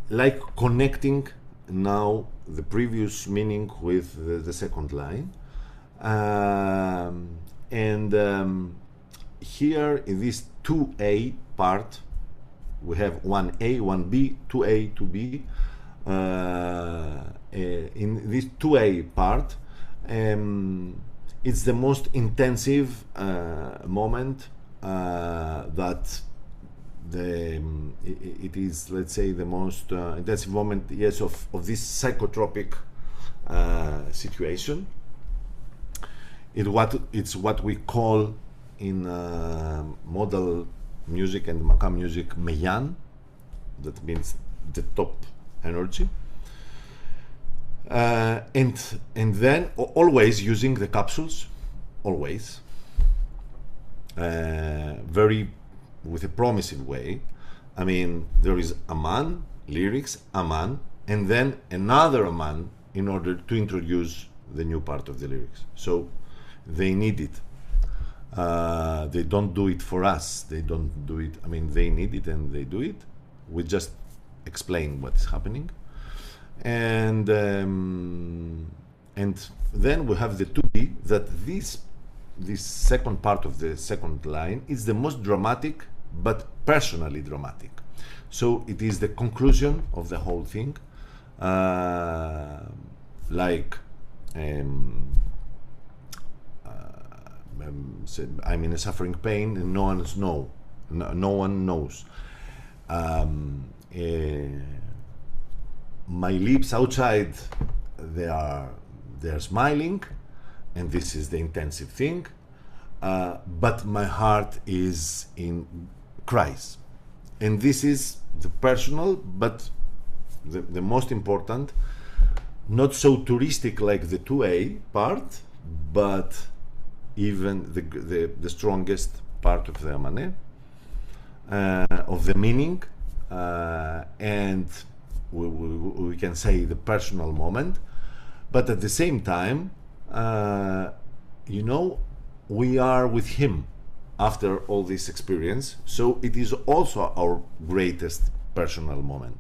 like connecting now the previous meaning with the second line. Here in this 2A part, we have 1A, 1B, 2A, 2B. In this 2A part, it's the most intensive moment that it is, let's say, the most intensive moment, yes, of this psychotropic situation. It's what we call in modal music and makam music meyan, that means the top energy, and then always using the capsules, always very with a promising way. I mean, there is Aman, lyrics, Aman, and then another Aman in order to introduce the new part of the lyrics. So they need it. They don't do it for us. They don't do it. I mean, they need it and they do it. We just explain what's happening, and then we have the 2B, that this second part of the second line is the most dramatic, but personally dramatic. So it is the conclusion of the whole thing, like I'm in a suffering pain and no one knows. My lips outside, they're smiling, and this is the intensive thing, but my heart is in cries, and this is the personal, but the most important, not so touristic like the 2A part, but even the strongest part of the Amane, of the meaning, and we can say the personal moment, but at the same time, you know, we are with him after all this experience, so it is also our greatest personal moment.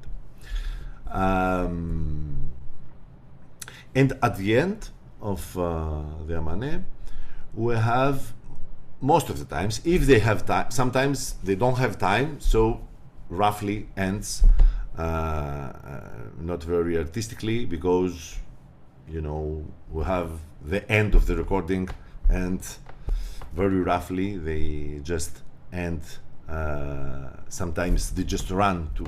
And at the end of the Amane, we have, most of the times, if they have time, sometimes they don't have time, so roughly ends, not very artistically, because, you know, we have the end of the recording, and very roughly they just end. Sometimes they just run to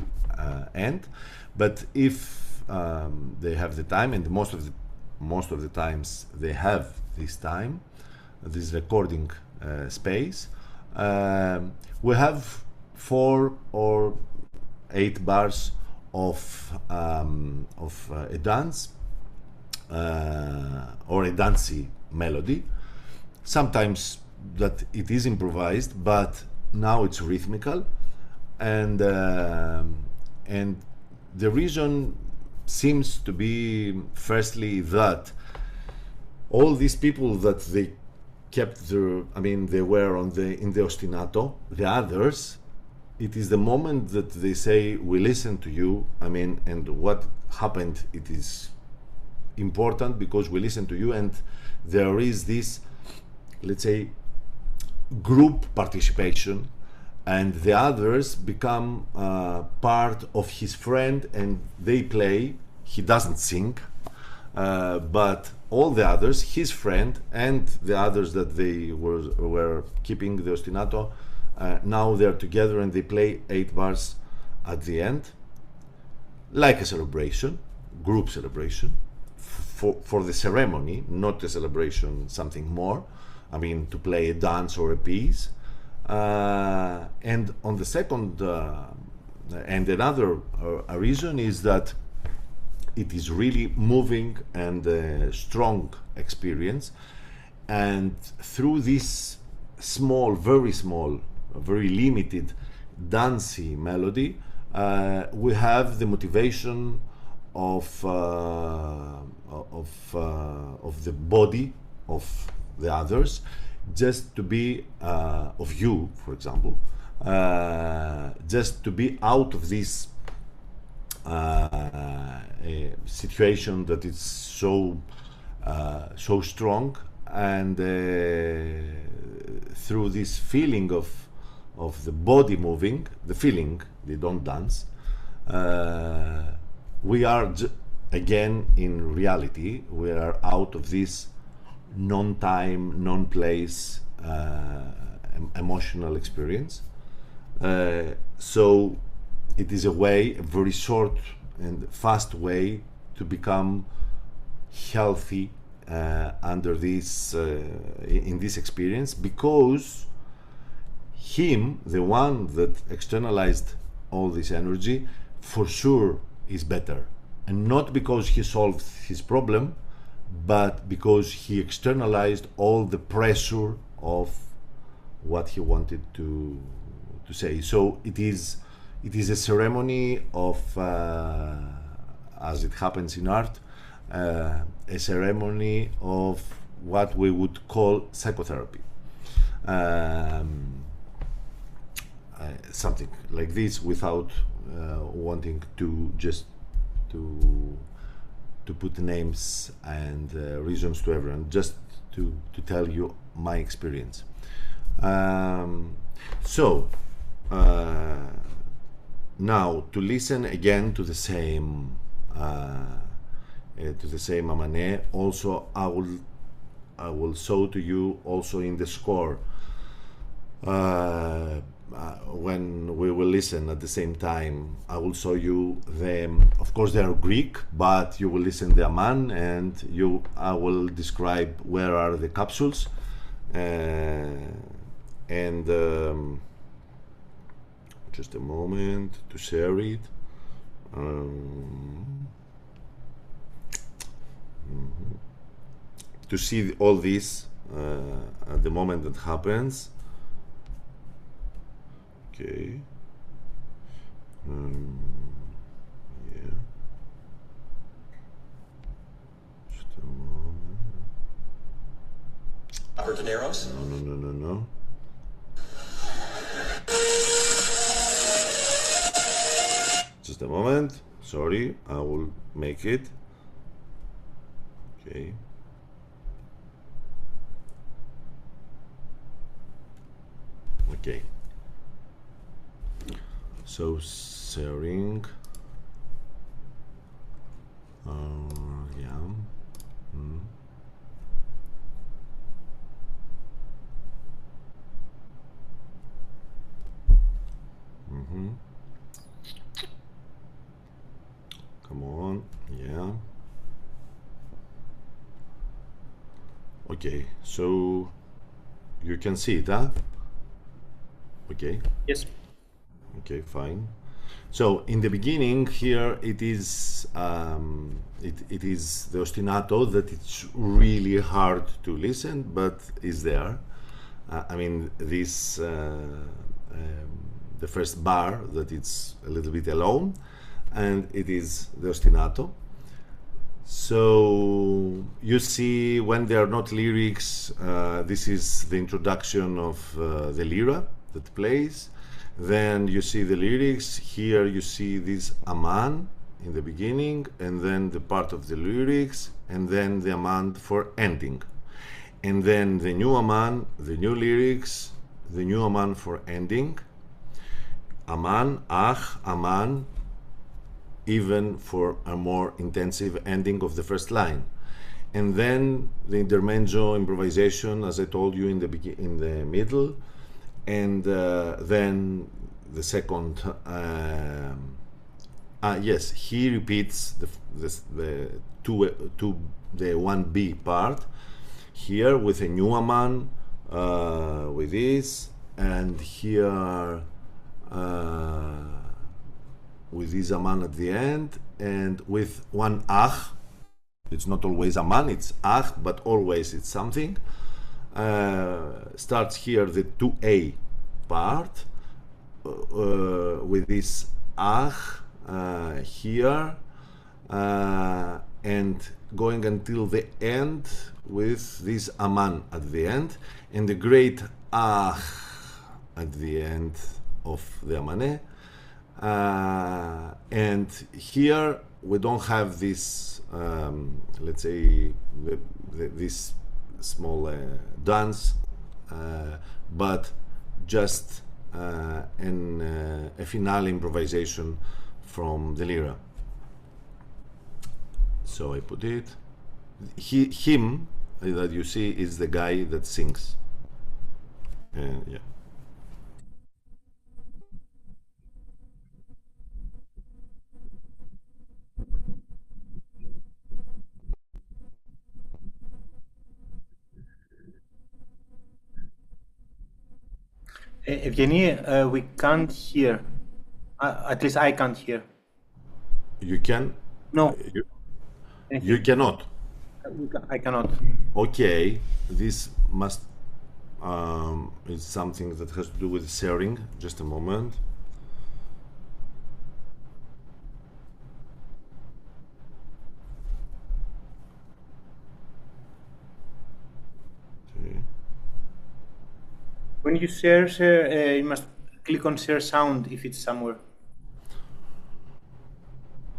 end, but if they have the time, and most of the times they have this time, this recording space, we have 4 or 8 bars of a dance, or a dancey melody. Sometimes that it is improvised, but now it's rhythmical, and the reason seems to be, firstly, that all these people that they kept their, I mean, they were in the ostinato, the others, it is the moment that they say, we listen to you, I mean, and what happened, it is important because we listen to you, and there is this, let's say, group participation, and the others become part of his friend, and they play. He doesn't sing, but all the others, his friend and the others that they were keeping the ostinato, Now they're together and they play 8 bars at the end, like a celebration, group celebration, for the ceremony, not a celebration, something more. I mean, to play a dance or a piece. And on the second, and another reason is that it is really moving and a strong experience. And through this small, very limited dancey melody, we have the motivation of the body of the others, just to be of you, for example, just to be out of this situation that is so strong, and through this feeling of the body moving, the feeling, they don't dance, we are again in reality, we are out of this non-time, non-place emotional experience. So it is a way, a very short and fast way to become healthy under this in this experience, because him, the one that externalized all this energy, for sure is better, and not because he solved his problem, but because he externalized all the pressure of what he wanted to say. So it is a ceremony of, as it happens in art, a ceremony of what we would call psychotherapy. Something like this, without wanting to just to put names and reasons to everyone, just to tell you my experience. So now to listen again to the same Amane. Also, I will show to you also in the score, when we will listen at the same time. I will show you them. Of course, they are Greek, but you will listen the Amane, and I will describe where are the capsules, and just a moment to share it. To see all this at the moment that happens. Okay. Yeah. Just a moment. Abertaneros? No. Just a moment. Sorry, I will make it. Okay. Okay. So sharing. Yeah. Come on. Yeah. Okay. So you can see it, huh? Okay. Yes. Okay, fine. So in the beginning here, it is it is the ostinato that it's really hard to listen, but is there. I mean, this the first bar that it's a little bit alone, and it is the ostinato. So you see, when there are not lyrics, this is the introduction of the lira that plays. Then you see the lyrics. Here you see this Amane in the beginning, and then the part of the lyrics, and then the Amane for ending. And then the new Amane, the new lyrics, the new Amane for ending. Aman, Ach, Aman, even for a more intensive ending of the first line. And then the intermezzo improvisation, as I told you in the middle, and then the second. Yes, he repeats the 1B part here with a new Amane, with this, and here with this Amane at the end, and with one Ach. It's not always Amane, it's Ach, but always it's something. Starts here the 2A part with this Ach here, and going until the end with this Amane at the end, and the great Ach at the end of the Amane. And here we don't have this, let's say, this small dance, but just a final improvisation from the lira. So I put it. Him that you see is the guy that sings. Yeah. Evgeny, we can't hear. At least I can't hear. You can? No. You cannot? I cannot. Okay, this must is something that has to do with sharing. Just a moment. Okay. When you share, you must click on share sound if it's somewhere.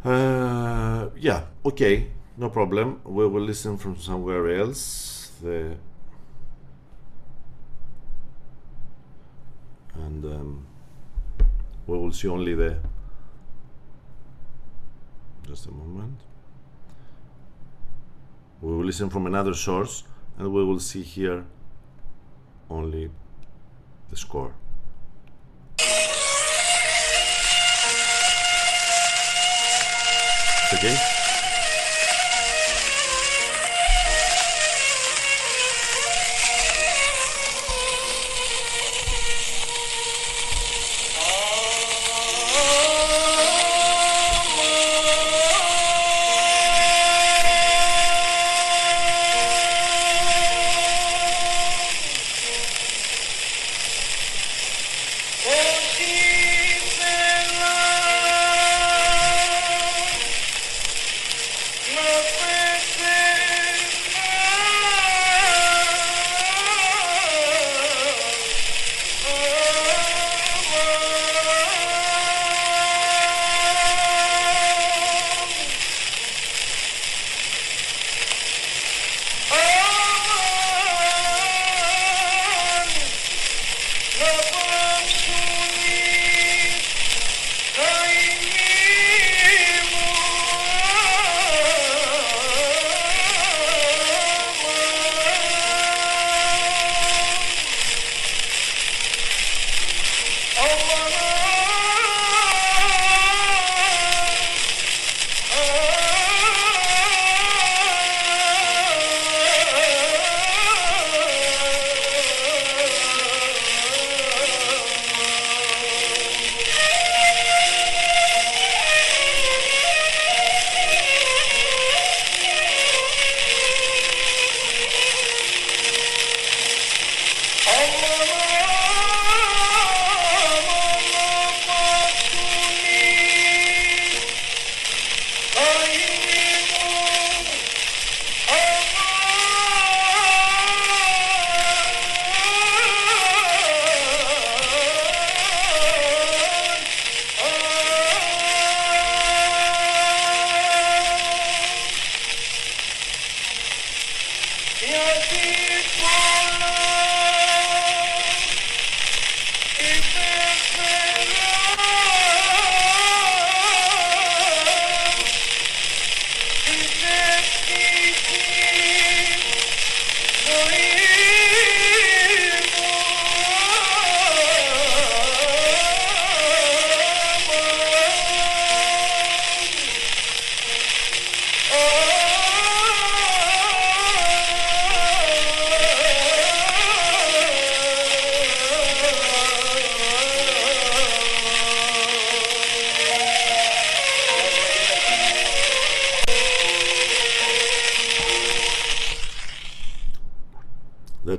Yeah, okay, no problem. We will listen from somewhere else. And we will see only the. Just a moment. We will listen from another source, and we will see here only the score. It's okay?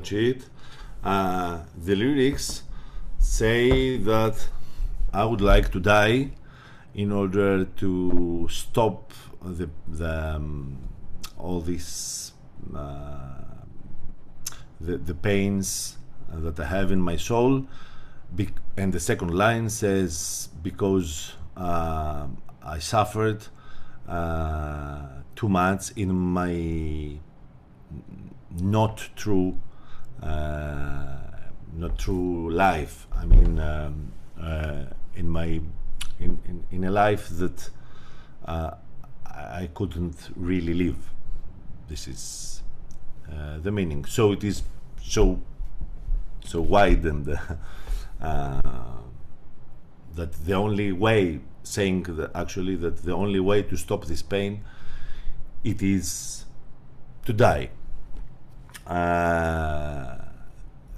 That's it. The lyrics say that I would like to die in order to stop all these the pains that I have in my soul. And the second line says, because I suffered too much in my not true life. I mean, in a life that I couldn't really live. This is the meaning. So it is so wide, and that the only way, saying that actually that the only way to stop this pain, it is to die.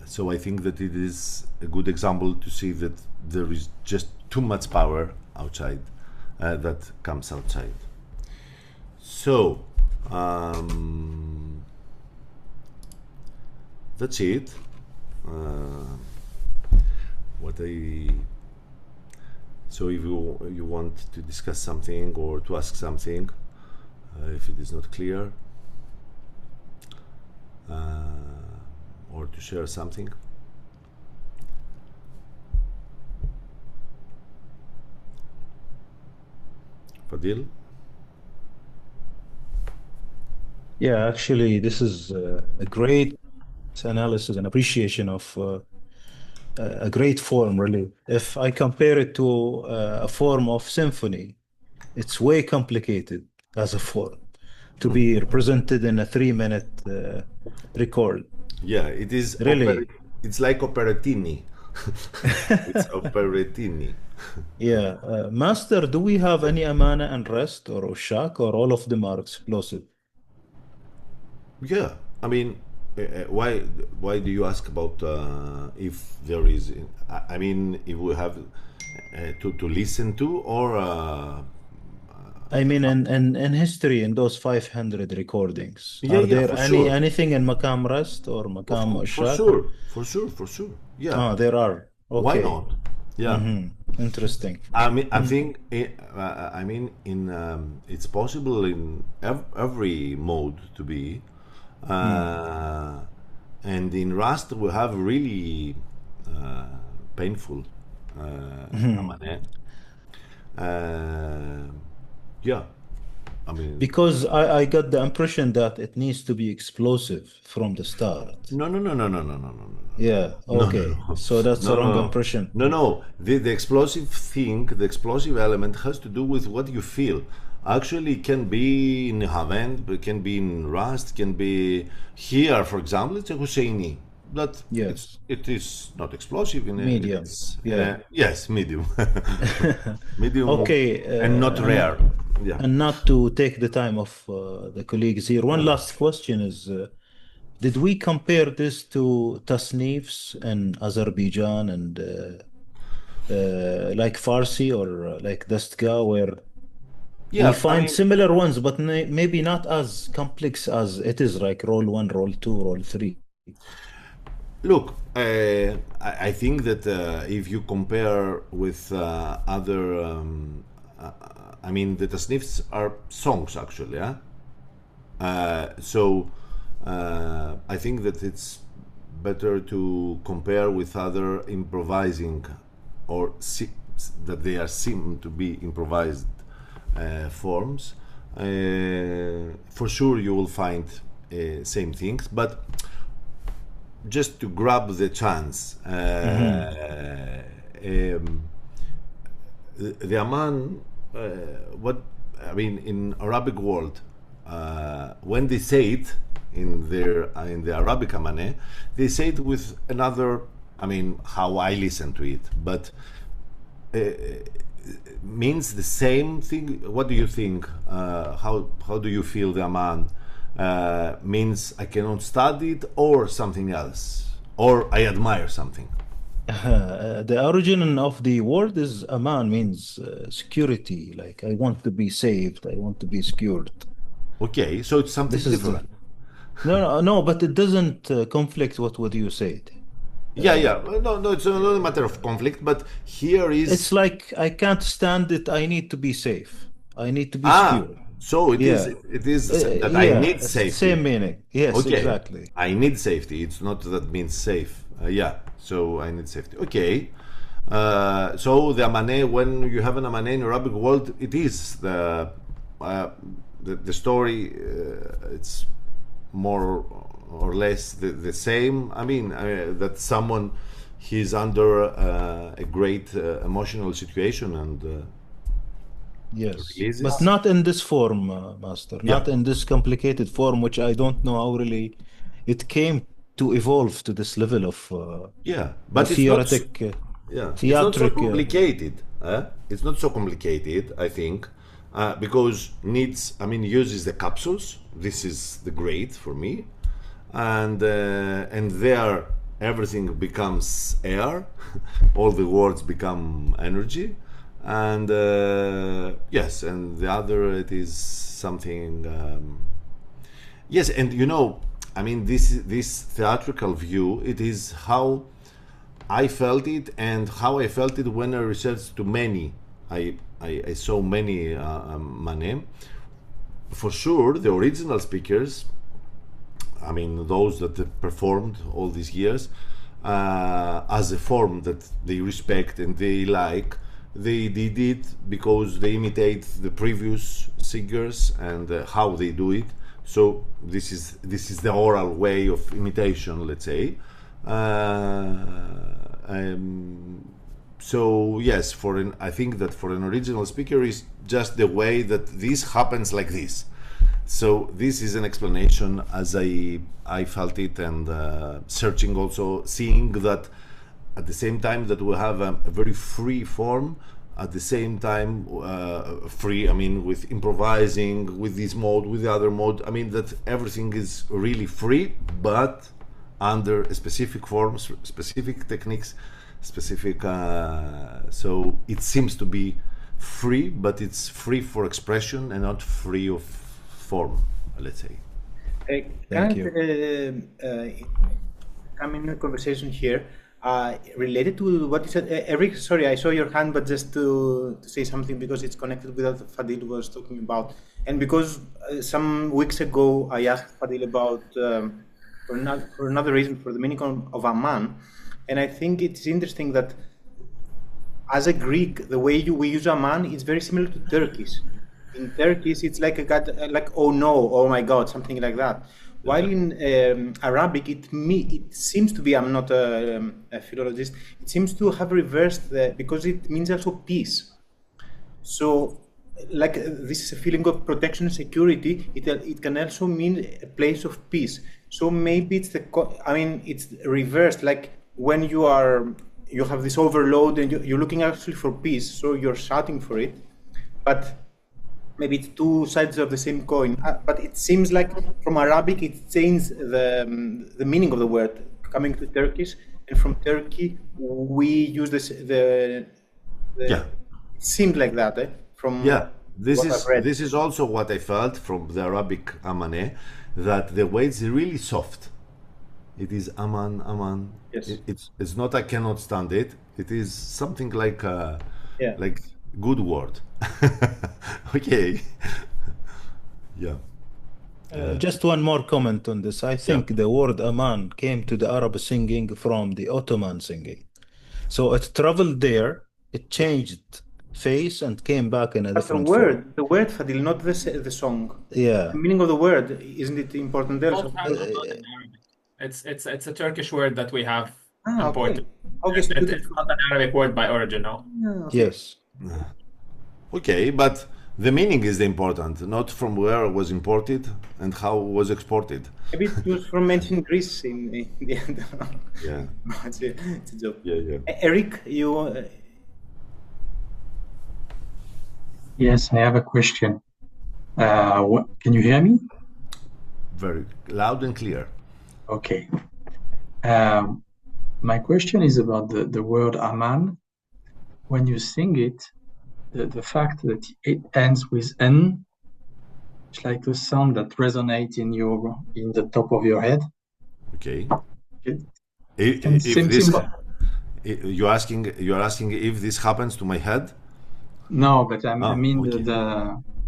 So I think that it is a good example to see that there is just too much power outside, that comes outside. So that's it. So if you want to discuss something or to ask something, if it is not clear, or to share something. Fadil? Yeah, actually, this is a great analysis and appreciation of a great form, really. If I compare it to a form of symphony, it's way complicated as a form to be represented in a 3-minute record. Yeah, it is. Really? It's like operettini. It's operettini. Yeah. Master, do we have any Amane and rest or Oshak, or all of them are explosive? Yeah, I mean, why do you ask about if there is? I mean, if we have to listen to, or I mean, in history, in those 500 recordings, yeah, are yeah, there for sure, anything in Makam Rest or Makam for Oshak? sure, for sure. Yeah, Ah, there are. why Okay. not? Yeah. Interesting. I mean, I think, I mean, it's possible in every mode to be, and in Rust we have really painful Amane. Yeah, I mean, Because I got the impression that it needs to be explosive from the start. no, no, no, no, no, no, no, no, no. Yeah, No, no, okay. no, So that's no, a wrong no, impression. no, no. The explosive thing, the explosive element has to do with what you feel. Actually, it can be in Havent, but it can be in Rust, can be here, for example. It's a Husseini. But Yes. it is not explosive. Medium. Yeah. Yes, medium. Medium, Okay. and not rare. Yeah. And not to take the time of the colleagues here, one last question is, did we compare this to tasnifs in Azerbaijan and like Farsi or like Dastgah, where we Yeah, I find mean, similar ones, but maybe not as complex as it is, like roll 1, roll 2, roll 3. look, I think that if you compare with other, I mean, the tasnifs are songs actually, yeah. So I think that it's better to compare with other improvising, or that they are seem to be improvised forms. For sure, you will find same things, but just to grab the chance, the Aman, what I mean in Arabic world, when they say it in the Arabic Amane, they say it with another. I mean, how I listen to it, but means the same thing. What do you think? How do you feel the Aman? Means I cannot study it, or something else, or I admire something. The origin of the word is Aman, means security. Like I want to be saved, I want to be secured. Okay, so it's something This is different. No, but it doesn't conflict what you said. Yeah. No, it's not a matter of conflict, but here It's is like I can't stand it. I need to be safe. I need to be ah. secure. So Yeah. it is that I Yeah, need it's the safety. same meaning. Yes, Okay, exactly. I need safety. It's not that means safe. Yeah, so I need safety. Okay. So the Amane, when you have an Amane in Arabic world, it is uh, the story. It's more or less the same. I mean, that someone he's under a great emotional situation and Yes, but releases. not in this form, Master. Yeah, Not in this complicated form, which I don't know how really it came to evolve to this level of yeah, but it's not. theoretic, Yeah, it's not so theatric. complicated. It's not so complicated, I think, because needs. I mean, uses the capsules. This is the great for me, and there everything becomes air. All the words become energy, and yes, and the other it is something. Yes, and I mean, this theatrical view. It is how I felt it and how I felt it when I researched to many. I saw many Manem. For sure, the original speakers, I mean, those that performed all these years, as a form that they respect and they like, they did it because they imitate the previous singers and how they do it. So this is the oral way of imitation, let's say. So yes, I think that for an original speaker is just the way that this happens like this. So this is an explanation as I felt it, and searching also, seeing that at the same time that we have a very free form, at the same time free, I mean, with improvising, with this mode, with the other mode, I mean, that everything is really free, but under a specific forms, specific techniques, specific. So it seems to be free, but it's free for expression and not free of form, let's say. Thank Can you. I come in a conversation here related to what you said? Eric, sorry, I saw your hand, but just to say something because it's connected with what Fadil was talking about. And because some weeks ago I asked Fadil about, for another reason, for the meaning of Aman. And I think it's interesting that as a Greek, the way we use Aman is very similar to Turkish. In Turkish, it's like a god, like oh no, oh my God, something like that. While in Arabic, it seems to be. I'm not a philologist. It seems to have reversed because it means also peace. So, like this is a feeling of protection and security. It can also mean a place of peace. So maybe it's I mean, it's reversed. Like when you have this overload and you're looking actually for peace, so you're shouting for it, but maybe it's two sides of the same coin. But it seems like from Arabic it changed the meaning of the word coming to Turkish, and from Turkey we use Yeah, it seemed like that, from yeah. This what I've is read. this is also what I felt from the Arabic Amane, that the way is really soft. It is aman, aman. Yes. It's not I cannot stand it. It is something Yeah. like good word. Okay. Yeah. Just one more comment on this. I Yeah. think the word Aman came to the Arab singing from the Ottoman singing. So it traveled there, it changed face and came back in a But different form. the word Fadil, not the song. Yeah. The meaning of the word, isn't it important there? Both have a lot in Arabic. It's a Turkish word that we have Okay. imported. Okay, so It's not an Arabic word by origin, no. okay. Yes. Okay, but the meaning is the important, not from where it was imported and how it was exported. Maybe it was from ancient Greece in the end. Yeah. It's a joke. Yeah. Eric, you Yes, I have a question. Can you hear me? Very loud and clear. Okay. My question is about the word Aman. When you sing it, the fact that it ends with N, It's like a sound that resonates in the top of your head. Okay. Same This, symbol. you're asking if this happens to my head? No, but I mean okay.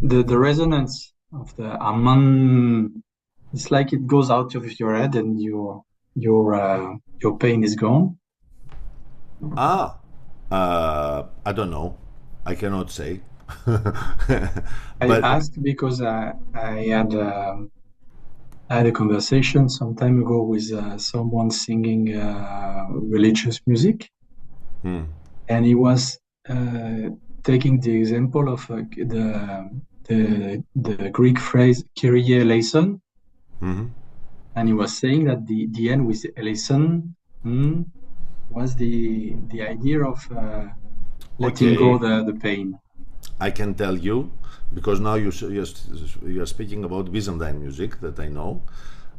the resonance of the Amane. It's like it goes out of your head and your pain is gone. I don't know. I cannot say. I But asked because I had a conversation some time ago with someone singing religious music, and he was taking the example of the Greek phrase "Kyrie eleison," and he was saying that the end with eleison was the idea of letting go the pain. I can tell you, because now you're speaking about Byzantine music that I know,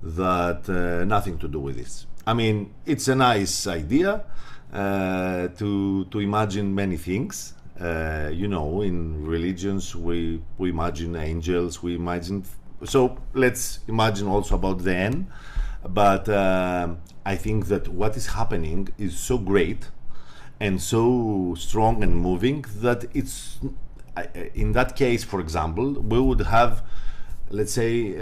that nothing to do with this. I mean, it's a nice idea to imagine many things. You know, in religions we imagine angels, we imagine. So let's imagine also about the end. But I think that what is happening is so great and so strong and moving that it's in that case, for example, we would have, let's say,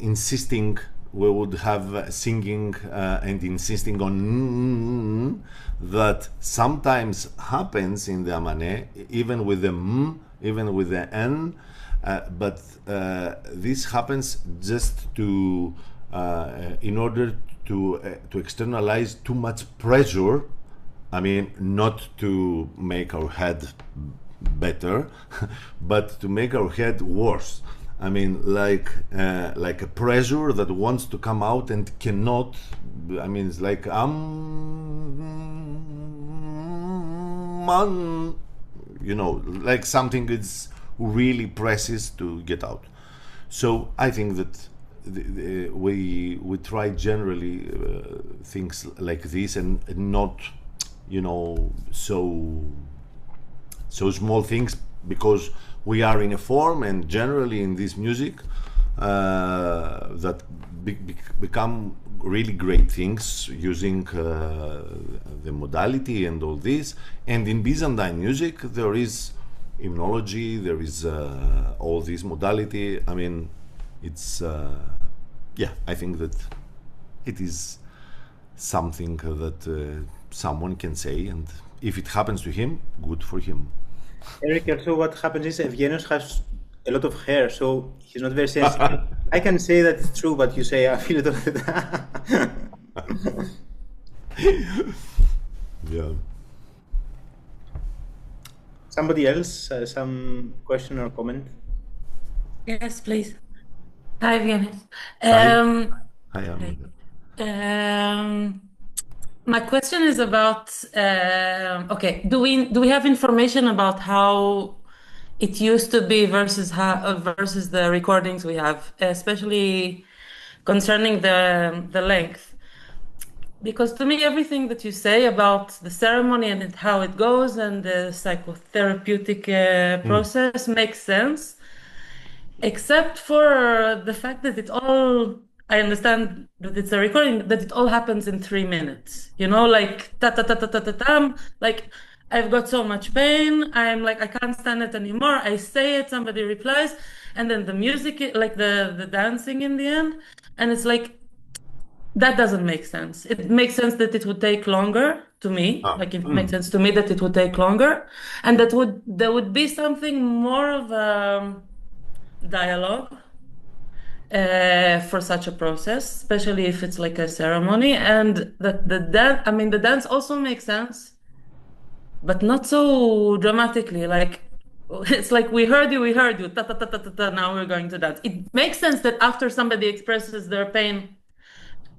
insisting, we would have singing and insisting on that sometimes happens in the Amane, even with the even with the n, but this happens just to in order to externalize too much pressure. I mean, not to make our head better, but to make our head worse. I mean, like a pressure that wants to come out and cannot. I mean, it's like you know, like something is really presses to get out. So I think that we try generally things like this and not, you know, so small things, because we are in a form and generally in this music that become really great things using the modality and all this. And in Byzantine music there is hymnology, there is all this modality. I mean, it's yeah, I think that it is something that someone can say, and if it happens to him, good for him. Eric, also what happens is Evgenios has a lot of hair, so he's not very sensitive. I can say that it's true, but you say I feel it all the time. Yeah. Somebody else, some question or comment? Yes, please. Hi, Evgenios. Hi, My question is about okay, do we have information about how it used to be versus versus the recordings we have, especially concerning the length? Because to me, everything that you say about the ceremony and how it goes and the psychotherapeutic process makes sense, except for the fact that it all, I understand that it's a recording, that it all happens in 3 minutes. You know, like ta ta ta ta ta ta tam, like I've got so much pain, I'm like, I can't stand it anymore. I say it, somebody replies, and then the music, like the dancing in the end, and it's like, that doesn't make sense. It makes sense that it would take longer to me. Like it makes sense to me that it would take longer, and that there would be something more of a dialogue for such a process, especially if it's like a ceremony, and the dance also makes sense, but not so dramatically. Like it's like we heard you, ta ta ta ta ta ta. Now we're going to dance. It makes sense that after somebody expresses their pain,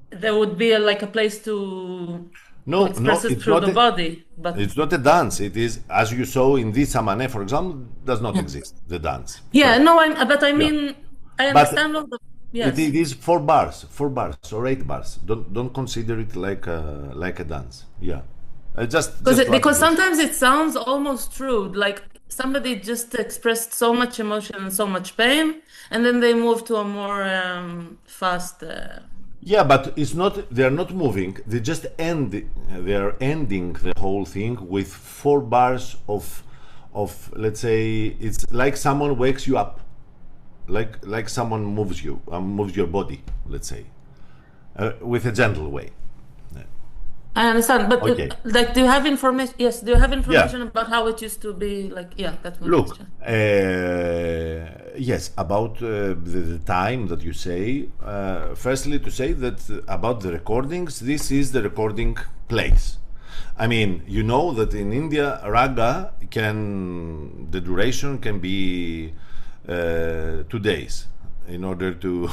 there would be like a place to express it through the body. But it's not a dance. It is, as you saw in this Amane, for example, does not exist, the dance. Yeah, so, no, I mean, I understand all the. Yes. It is 4 bars or 8 bars. Don't consider it like a dance. Yeah, just because sometimes it sounds almost true. Like somebody just expressed so much emotion and so much pain, and then they move to a more fast. Yeah, but it's not. They are not moving. They just end. They are ending the whole thing with 4 bars of let's say it's like someone wakes you up, like someone moves you, moves your body. Let's say, with a gentle way. I understand, but Okay. like, do you have information? Yes, do you have information Yeah. about how it used to be? Like, yeah, that's my Look, question. yes, about the time that you say. Firstly, to say that about the recordings, this is the recording place. I mean, you know that in India, raga the duration can be 2 days in order to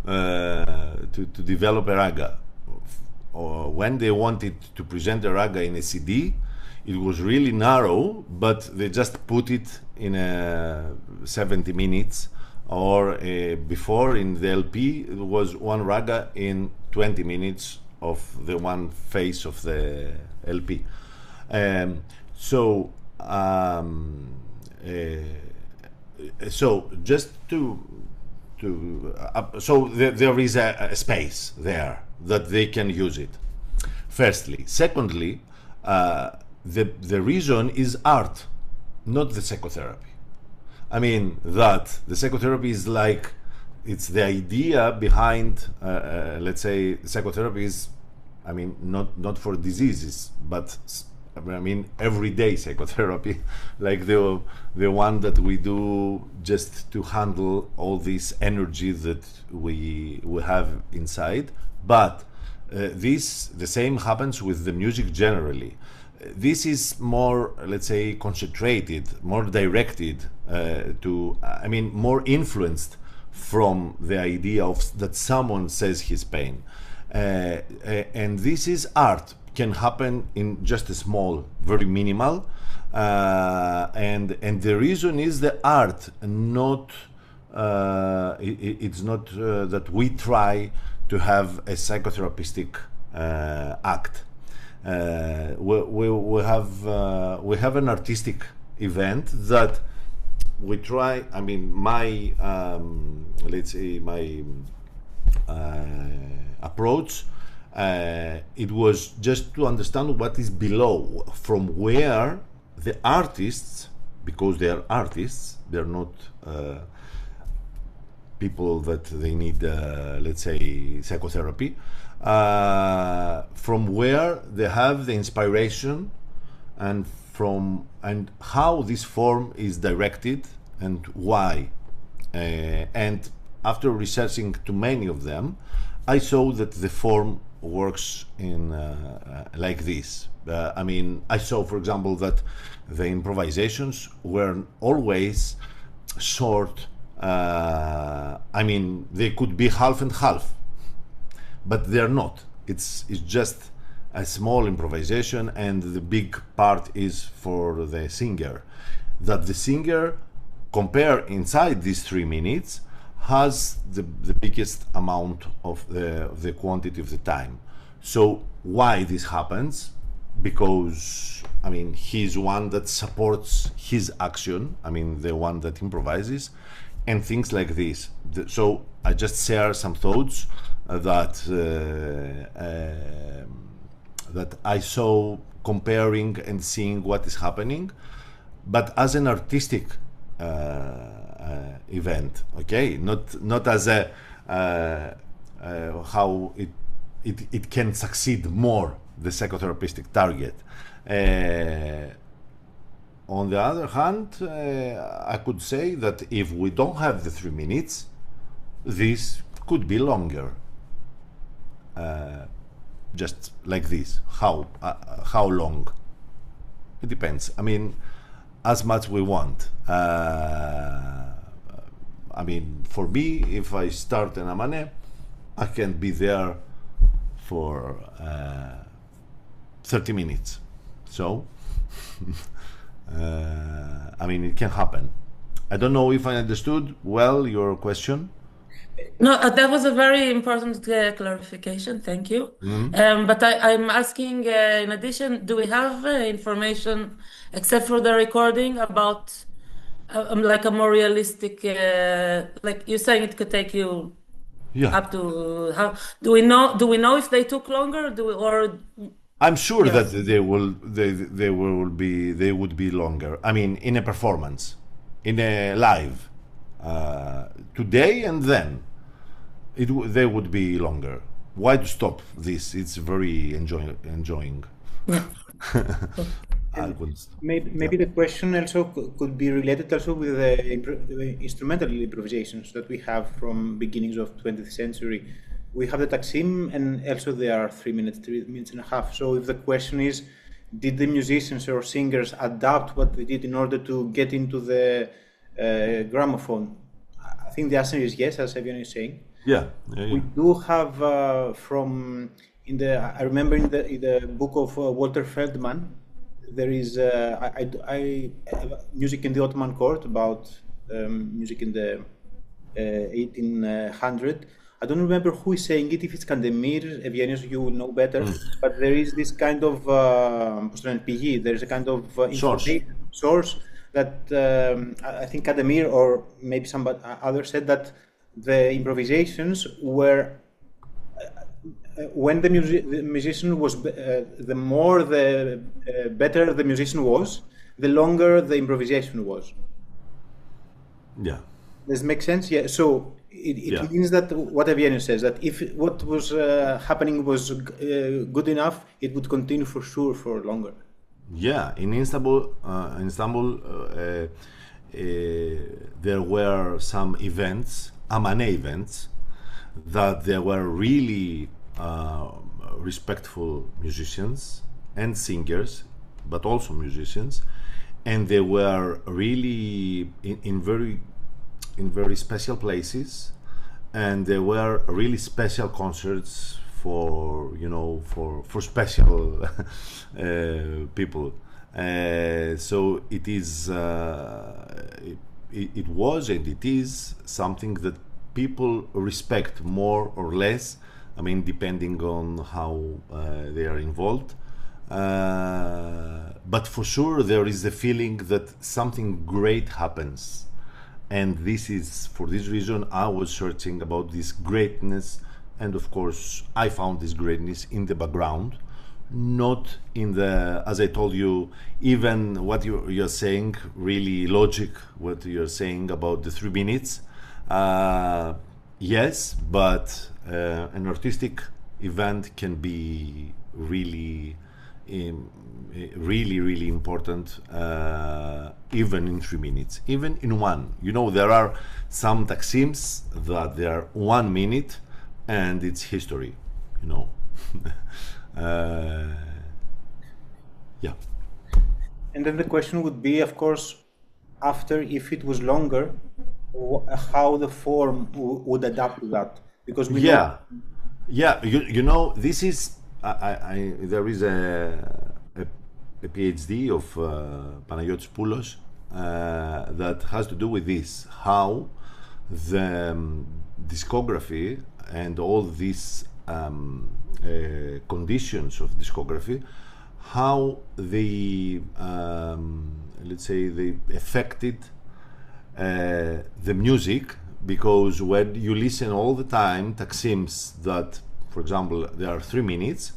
to develop a raga. Or when they wanted to present a raga in a CD, it was really narrow, but they just put it in 70 minutes. Or before in the LP, it was one raga in 20 minutes of the one face of the LP. So just so there is a space there that they can use it. Firstly, secondly, the reason is art, not the psychotherapy. I mean that the psychotherapy is like, it's the idea behind. Let's say psychotherapy is, I mean, not for diseases, but I mean everyday psychotherapy, like the one that we do just to handle all this energy that we have inside. But the same happens with the music generally. This is more, let's say, concentrated, more directed to, I mean, more influenced from the idea of that someone says his pain. And this is art, can happen in just a small, very minimal, and the reason is the art, not it's not that we try to have a psychotherapeutic act. We have an artistic event that we try. I mean, my let's say my approach. It was just to understand what is below, from where the artists, because they are artists, they're not people that they need, let's say, psychotherapy, from where they have the inspiration, and how this form is directed and why. And after researching too many of them, I saw that the form works in like this. I mean, I saw, for example, that the improvisations were always short. I mean, they could be half and half, but they're not. It's just a small improvisation, and the big part is for the singer. That the singer, compare inside these 3 minutes, has the biggest amount of the quantity of the time. So why this happens? Because, I mean, he's one that supports his action, I mean, the one that improvises, and things like this. So I just share some thoughts that I saw, comparing and seeing what is happening, but as an artistic event, okay, not as a how it can succeed more, the psychotherapeutic target. On the other hand, I could say that if we don't have the 3 minutes, this could be longer. Just like this. How long? It depends. I mean, as much we want. I mean, for me, if I start an Amane, I can be there for 30 minutes. So, I mean, it can happen. I don't know if I understood well your question. No, that was a very important clarification. Thank you. But I'm asking, in addition, do we have information, except for the recording, about like a more realistic, like you're saying it could take you Yeah, up to how, do we know if they took longer? Or I'm sure that yes. they would be longer. I mean, in a performance, in a live, today and then, they would be longer. Why to stop this? It's very enjoying. Yeah. I And would, yeah. maybe the question also could be related also with the instrumental improvisations that we have from beginnings of 20th century. We have the Taksim, and also they are 3 minutes and a half. So if the question is, did the musicians or singers adapt what they did in order to get into the gramophone? I think the answer is yes, as Evgenios is saying. Yeah, yeah, We yeah. do have I remember in the book of Walter Feldman, there is music in the Ottoman court about music in the 1800. I don't remember who is saying it. If it's Kandemir, Evgenios, you will know better. But there is this kind of PG. There is a kind of Source. information source that I think Kandemir or maybe somebody others said that the improvisations were when the musician was the more the better the musician was, the longer the improvisation was. Yeah, Does it make sense? Yeah. So it yeah. means that what Evgenios says, that if what was happening was good enough, it would continue for sure for longer. Yeah, in Istanbul, there were some events, Amane events, that there were really respectful musicians and singers, but also musicians, and they were really in very special places, and there were really special concerts for for special people. So it is it was and it is something that people respect more or less. I mean, depending on how they are involved. But for sure, there is the feeling that something great happens, and this is for this reason I was searching about this greatness, and of course I found this greatness in the background, not in the, as I told you, even what you're saying, really logic, what you're saying about the 3 minutes. Yes, but an artistic event can be really really important, even in 3 minutes, even in one. There are some taksims that they are 1 minute and it's history. Yeah. And then the question would be, of course, after, if it was longer, how the form would adapt to that, because we know. Yeah, this is there is a PhD of Panagiotis Poulos that has to do with this, how the discography and all these conditions of discography, how they let's say they affected the music, because when you listen all the time taksims that, for example, there are 3 minutes,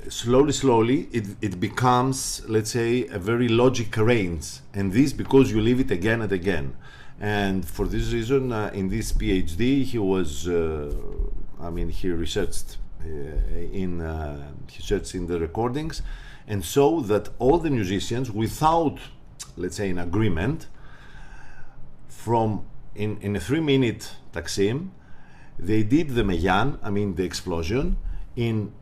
slowly it becomes, let's say, a very logic range, and this because you leave it again and again. And for this reason, in this PhD, he was he researched in the recordings, and so that all the musicians, without, let's say, an agreement, from in a 3 minute taksim, they did the meyan, the explosion, in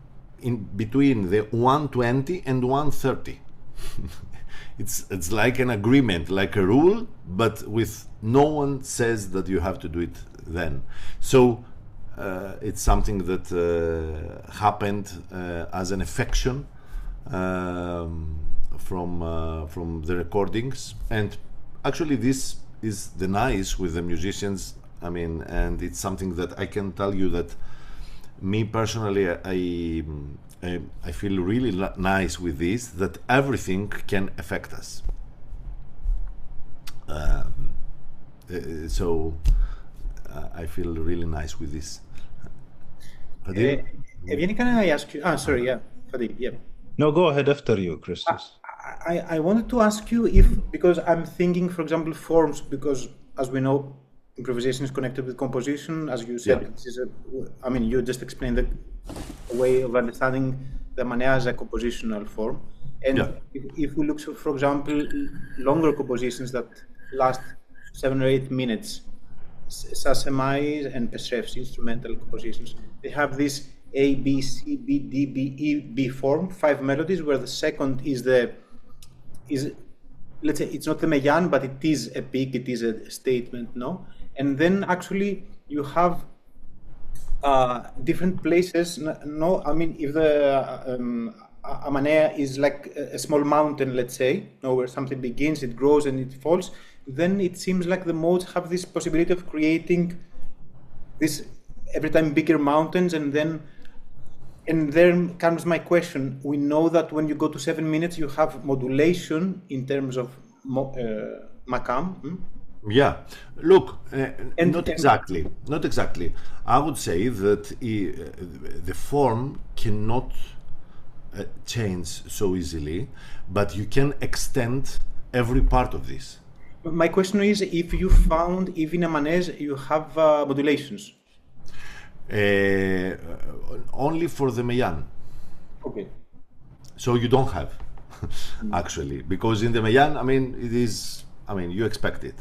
between the 120 and 130. It's like an agreement, like a rule, but with no one says that you have to do it then. So it's something that happened as an affection from the recordings, and actually this is the nice with the musicians. I mean, and it's something that I can tell you that me personally, I feel really nice with this, that everything can affect us. So I feel really nice with this. Evgeny, can I ask you? Sorry, yeah, Fadil, yeah. No, go ahead after you, Christos. I wanted to ask you if, because I'm thinking, for example, forms, because as we know, improvisation is connected with composition. As you said, this is I mean, you just explained the way of understanding the Amane as a compositional form. And if we look, for example, longer compositions that last 7 or 8 minutes, Sasemais and Pesrev's instrumental compositions, they have this A, B, C, B, D, B, E, B form, 5 melodies, where the second is let's say it's not the meyan, but it is a peak, it is a statement, no? And then actually you have different places, no? I mean, if the Amane is like a small mountain, let's say, no, where something begins, it grows and it falls, then it seems like the modes have this possibility of creating this every time bigger mountains. And then comes my question. We know that when you go to 7 minutes, you have modulation in terms of makam. Yeah, look, not exactly. I would say that the form cannot change so easily, but you can extend every part of this. My question is, if you found, if in Amanes you have modulations? Only for the meyan. Okay. So you don't have, actually, because in the meyan, I mean, it is, I mean, you expect it,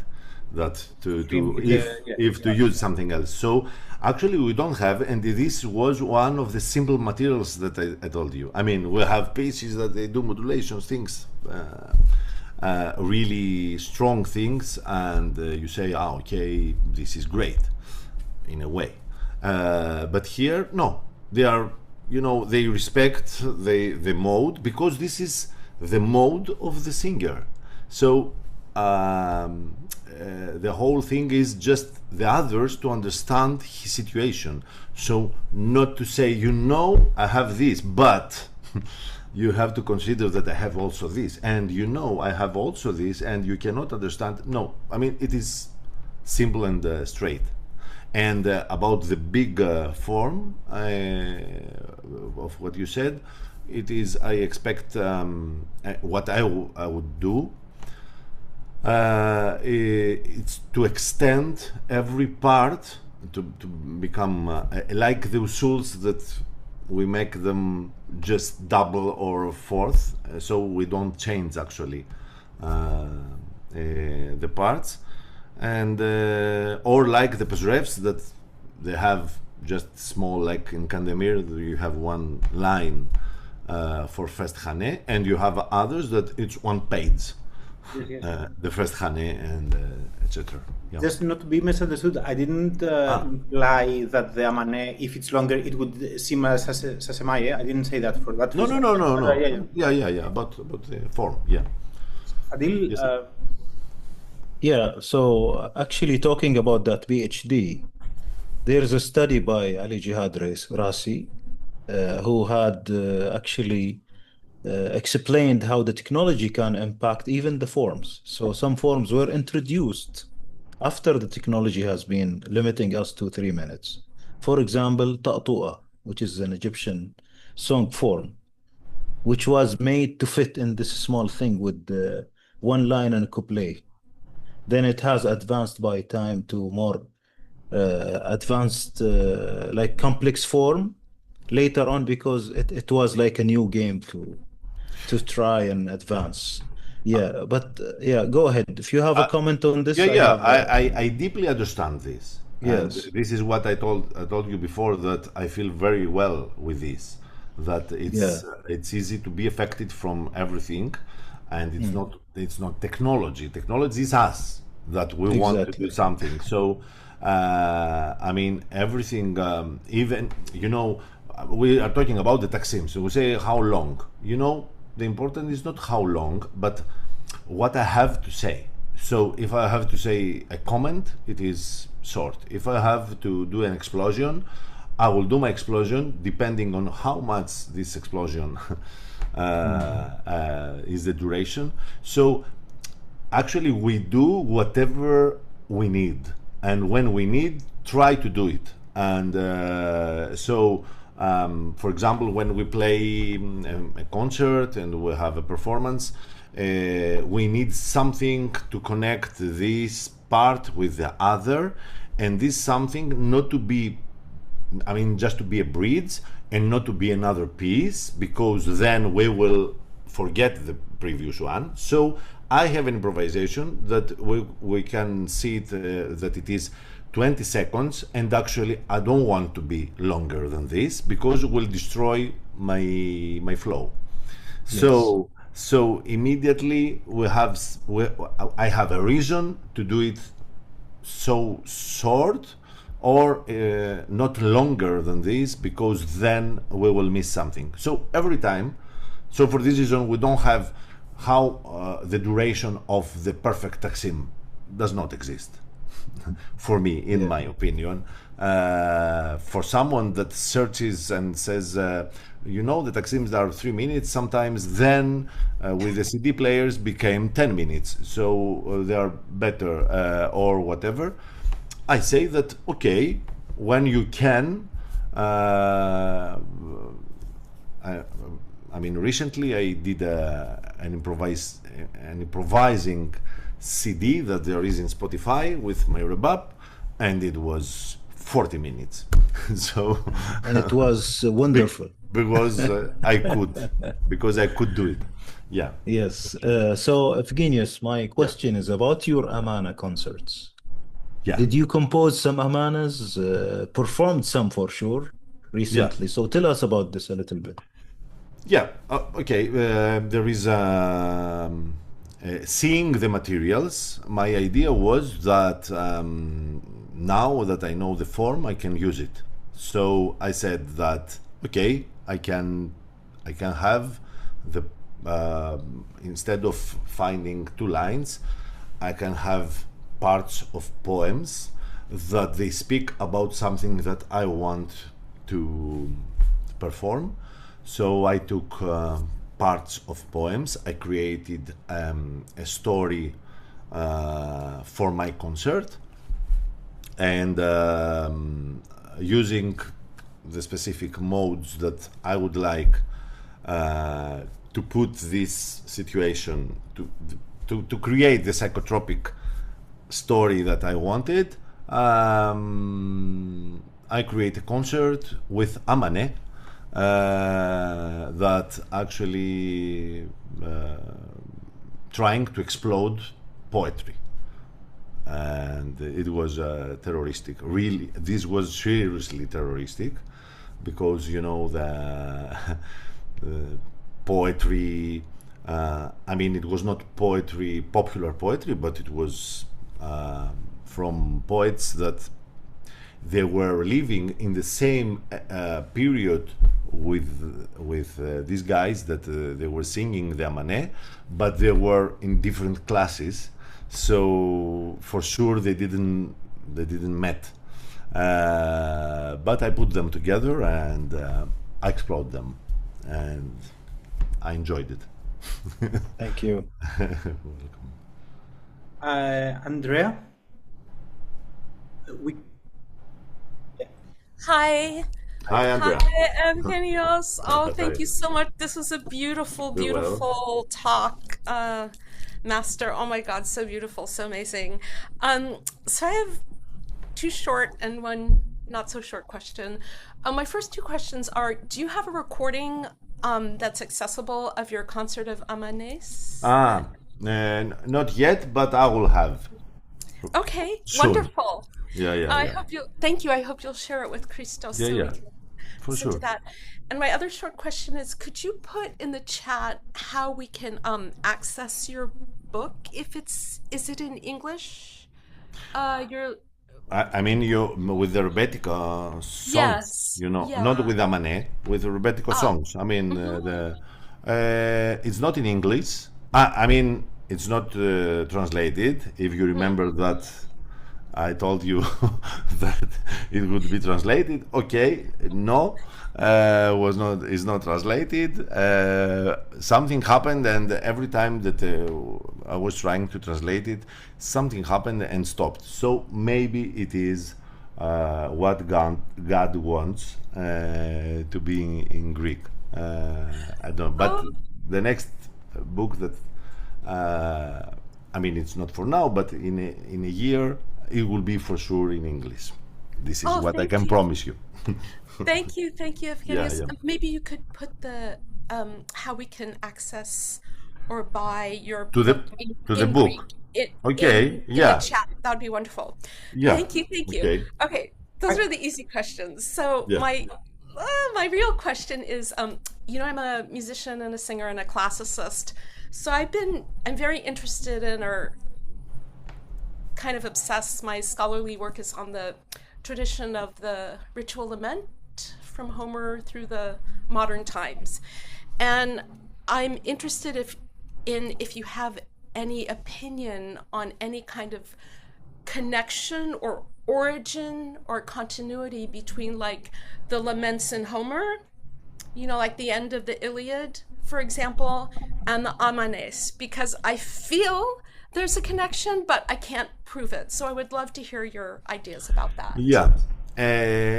that to use something else. So actually we don't have, and this was one of the simple materials that I told you. I mean, we have pieces that they do modulations, things, really strong things, and you say, okay, this is great, in a way. But here, no, they are, you know, they respect the mode, because this is the mode of the singer. So the whole thing is just the others to understand his situation. So not to say, you know, I have this, but you have to consider that I have also this, and you know, I have also this, and you cannot understand. No, I mean, it is simple and straight. And about the big form of what you said, it is, I expect, what I would do, it's to extend every part to become like the usuls, that we make them just double or fourth, so we don't change actually the parts. And or like the Pesrevs, that they have just small, like in Kandemir, you have one line for first Hane, and you have others that it's one page. The first Hane and etc. Yeah. Just not to be misunderstood, I didn't imply that the Amane, if it's longer, it would seem as Sasemaye. I didn't say that for that. No. Yeah. About the form. Yeah. Adil. Yes, yeah. So actually, talking about that PhD, there's a study by Ali Jihad Rasi, who had actually explained how the technology can impact even the forms. So some forms were introduced after the technology has been limiting us to 3 minutes. For example, Ta'tu'a, which is an Egyptian song form, which was made to fit in this small thing with one line and a couplet. Then it has advanced by time to more advanced, like complex form later on, because it was like a new game to try and advance. Yeah, but yeah, go ahead. If you have a comment on this. I deeply understand this. Yes. And this is what I told you before, that I feel very well with this, that it's easy to be affected from everything, and it's not technology. Technology is us, that we want to do something. So I mean, everything, even, you know, we are talking about the taksim, so we say how long, you know, the important is not how long, but what I have to say. So if I have to say a comment, it is short. If I have to do an explosion, I will do my explosion depending on how much this explosion is the duration. So actually we do whatever we need, and when we need, try to do it. And for example, when we play a concert and we have a performance, we need something to connect this part with the other, and this something not to be, I mean, just to be a bridge and not to be another piece, because then we will forget the previous one. So I have an improvisation that we can see it, that it is 20 seconds, and actually I don't want to be longer than this because it will destroy my flow. Yes. So immediately I have a reason to do it so short, or not longer than this, because then we will miss something. So every time, so for this reason, we don't have how the duration of the perfect taksim does not exist. For me, in my opinion, for someone that searches and says, the taksims are 3 minutes, sometimes then with the CD players became 10 minutes, so they are better, or whatever. I say that, okay, when you can, I mean, recently I did an improvising CD that there is in Spotify with my rebab, and it was 40 minutes. So and it was wonderful because I could do it. Yeah. Yes. So Evgenios, my question is about your Amane concerts. Yeah. Did you compose some Amanas? Performed some for sure recently. Yeah. So tell us about this a little bit. Yeah. Okay. There is seeing the materials. My idea was that now that I know the form, I can use it. So I said that, okay, I can have the instead of finding 2 lines, I can have parts of poems that they speak about something that I want to perform. So I took parts of poems. I created a story for my concert, and using the specific modes that I would like to put this situation, to create the psychotropic story that I wanted. I create a concert with Amane that actually trying to explode poetry, and it was terroristic. Really, this was seriously terroristic, because the poetry, I mean, it was not poetry, popular poetry, but it was from poets that they were living in the same period with these guys that they were singing the Amane, but they were in different classes, so for sure they didn't met. But I put them together and I explored them, and I enjoyed it. Thank you. Welcome. Andrea? Hi. Hi, Andrea. Hi, Evgenios. Oh, thank you so much. This was a beautiful, beautiful talk, Master. Oh my God, so beautiful, so amazing. So I have 2 short and 1 not so short question. My first 2 questions are: do you have a recording that's accessible of your concert of Amanes? Not yet, but I will have. Okay, soon. Wonderful. Yeah. Hope you. Thank you. I hope you'll share it with Christos. So we can for sure. that. And my other short question is: could you put in the chat how we can access your book? If is it in English? I mean, you with the Rebetiko songs, yes, not with Amane, with the Rebetiko songs. I mean, it's not in English. I mean, it's not translated. If you remember that I told you that it would be translated. Okay, no, is not translated. Something happened, and every time that I was trying to translate it, something happened and stopped. So maybe it is what God wants to be in Greek. I don't. But the next book that I mean, it's not for now, but in a year it will be for sure in English. This is what I can promise you. Thank you, Evgenios. Yeah. Maybe you could put the how we can access or buy your to book the book. Greek Okay, in the chat. That would be wonderful. Yeah. Thank you. Okay, those are the easy questions. So my real question is, you know, I'm a musician and a singer and a classicist. So I'm very interested in, or kind of obsessed, my scholarly work is on the tradition of the ritual lament from Homer through the modern times. And I'm interested if you have any opinion on any kind of connection or origin or continuity between like the laments in Homer, you know, like the end of the Iliad, for example, and the Amanes, because I feel there's a connection, but I can't prove it. So I would love to hear your ideas about that. Yeah.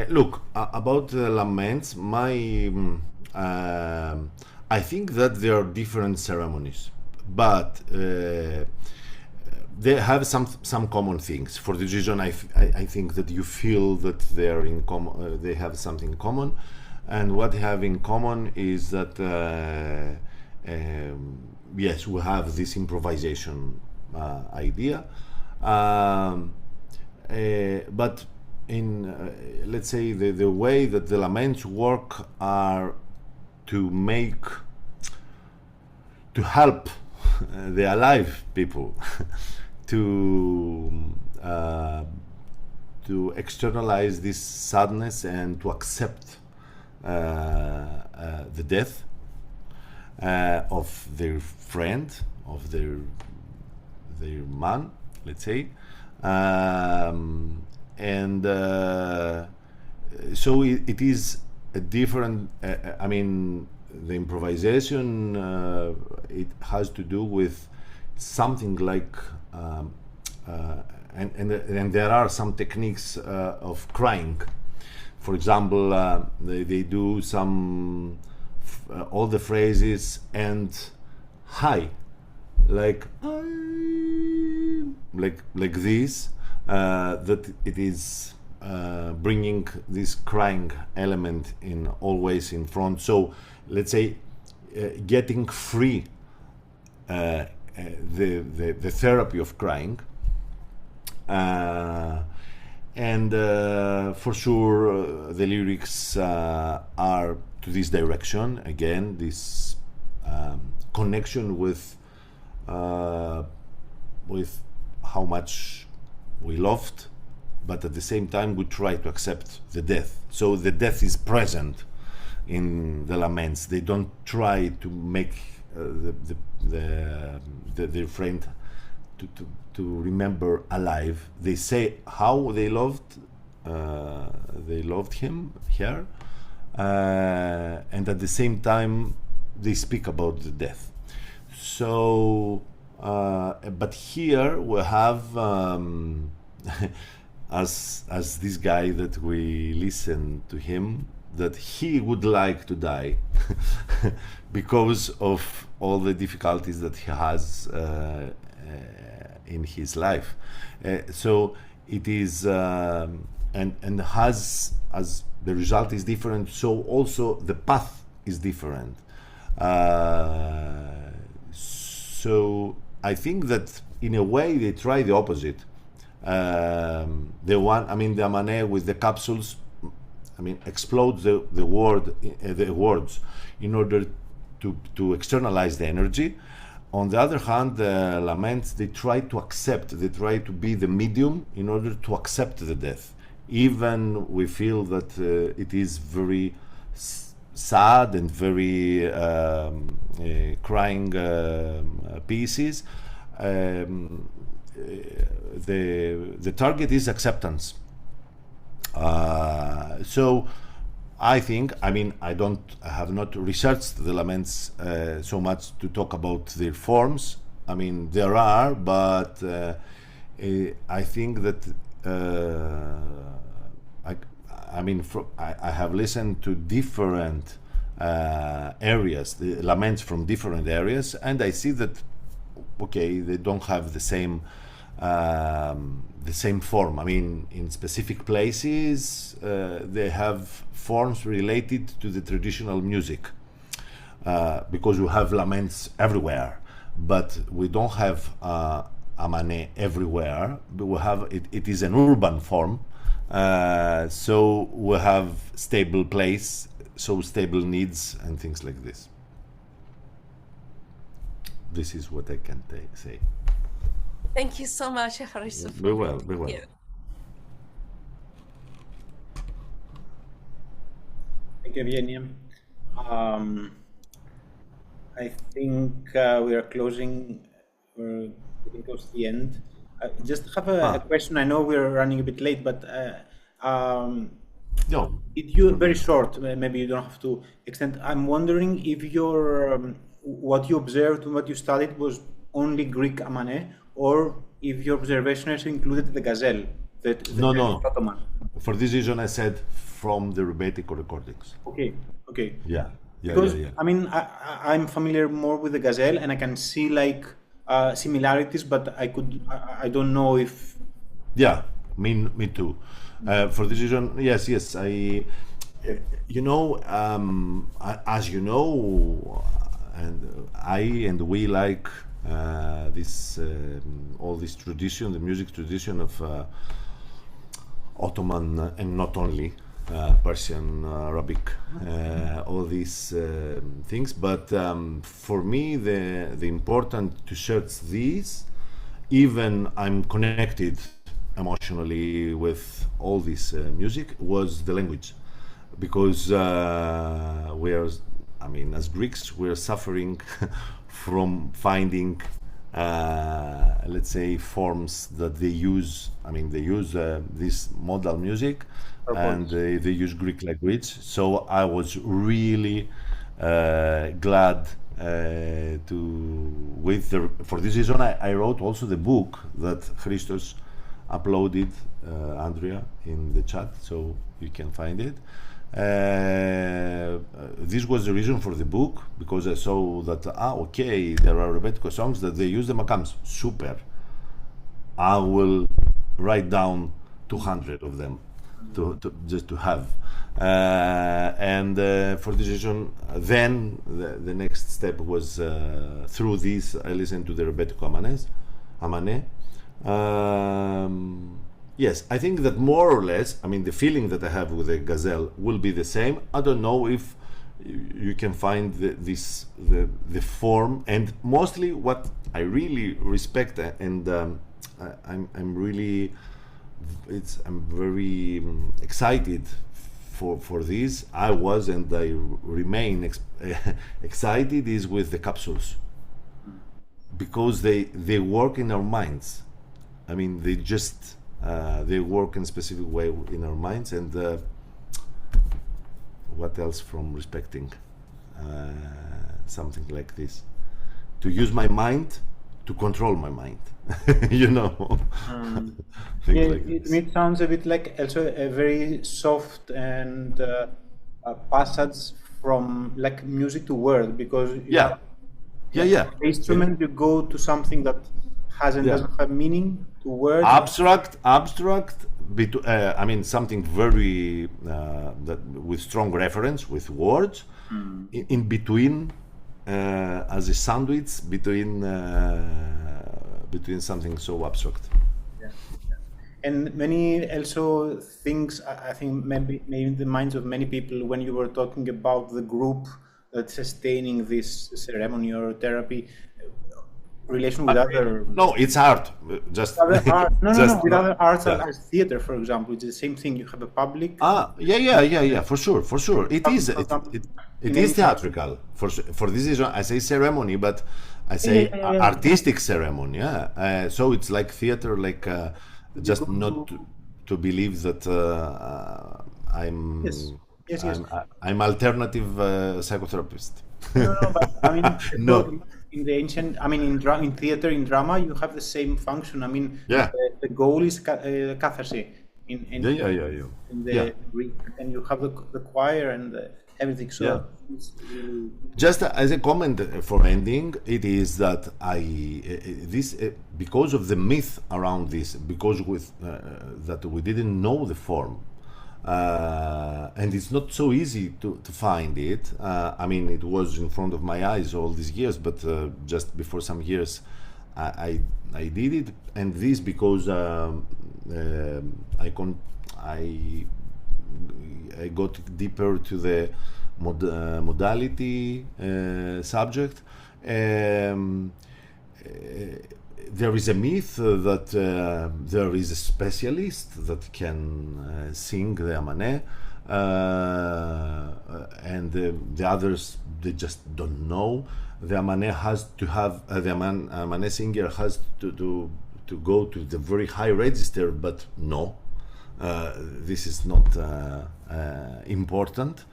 Look, about the laments, I think that there are different ceremonies, but they have some common things. For this reason, I think that you feel that they're in common. They have something in common, and what they have in common is that yes, we have this improvisation idea, but in let's say the way that the laments work are to help the alive people to externalize this sadness and to accept the death of their friend, of their man, let's say, and so it is a different. I mean, the improvisation it has to do with something like, and there are some techniques of crying. For example, they do some all the phrases and high, like this, that it is bringing this crying element in always in front. So let's say getting free the therapy of crying, and for sure the lyrics are to this direction again, this connection with how much we loved, but at the same time we try to accept the death. So the death is present in the laments. They don't try to make their friend to remember alive. They say how they loved him, her, and at the same time they speak about the death. So but here we have as this guy that we listen to him, that he would like to die because of all the difficulties that he has in his life. So it is and has, as the result is different, so also the path is different. So I think that in a way they try the opposite. The Amane with the capsules, I mean, explodes the words in order to externalize the energy. On the other hand, the laments, they try to accept, they try to be the medium in order to accept the death. Even we feel that it is very sad and very crying pieces. the target is acceptance. So I think, I mean, I have not researched the laments so much to talk about their forms. I mean, there are, but I think that I have listened to different areas, the laments from different areas, and I see that okay, they don't have the same form. I mean, in specific places they have forms related to the traditional music, because we have laments everywhere, but we don't have Amane everywhere. But we have it is an urban form, so we have stable place, so stable needs and things like this. This is what I can say. Thank you so much, Evgenios. Very well, very well. Thank you, Evgenia. I think we are closing. We're getting close to the end. Just have a question. I know we're running a bit late, but no. Very short. Maybe you don't have to extend. I'm wondering if your what you observed and what you studied was only Greek Amane, or if your observations included the gazelle, no. Ottoman. For this reason, I said from the Rebetiko recordings. Okay. Yeah. Because I mean, I'm familiar more with the gazelle, and I can see like similarities, but I don't know if. Yeah, me too. For this reason, yes. As you know, and we like this all this tradition, the music tradition of Ottoman, and not only Persian, Arabic, all these things. But for me, the important to search these, even I'm connected emotionally with all this music, was the language, because as Greeks, we're suffering from finding, let's say, forms that they use. I mean, they use this modal music, and they use Greek language. So I was really glad for this reason. I wrote also the book that Christos uploaded, Andrea, in the chat, so you can find it. This was the reason for the book, because I saw that okay, there are Rebetiko songs that they use the makams. Super. I will write down 200 of them to just to have. And for this reason, then the next step was through this I listened to the Rebetiko Amane. Yes, I think that more or less, I mean, the feeling that I have with the gazelle will be the same. I don't know if you can find the form, and mostly what I really respect, and I'm very excited for this. I was, and I remain excited, is with the capsules, because they work in our minds. I mean, they just they work in a specific way in our minds. And what else from respecting something like this? To use my mind to control my mind, you know. It sounds a bit like also a very soft and a passage from like music to word, because the instrument, you go to something that doesn't have meaning to words. Abstract. I mean, something very that with strong reference with words in between, as a sandwich between something so abstract. And many also things, I think maybe in the minds of many people, when you were talking about the group that's sustaining this ceremony or therapy, relation with other... No, it's art. Just other art. No. With other arts, Yeah. as theater, for example, it's the same thing. You have a public. Yeah. For sure. It is theatrical. For this reason, I say ceremony, but I say artistic ceremony. Yeah. So it's like theater, like just not to believe that I'm Yes. I'm alternative psychotherapist. No, but I mean, No. in the ancient, I mean, in theater, in drama, you have the same function. I mean, Yeah. the goal is catharsis. In the Greek, and you have the choir and everything. So it's really... Just as a comment for ending, it is that because of the myth around this, because that we didn't know the form, and it's not so easy to find it. I mean, it was in front of my eyes all these years, but just before some years, I did it, and this because I got deeper to the modality subject. There is a myth that there is a specialist that can sing the Amane, and the others, they just don't know. The Amane has to have the Amane singer has to go to the very high register, but no, this is not important,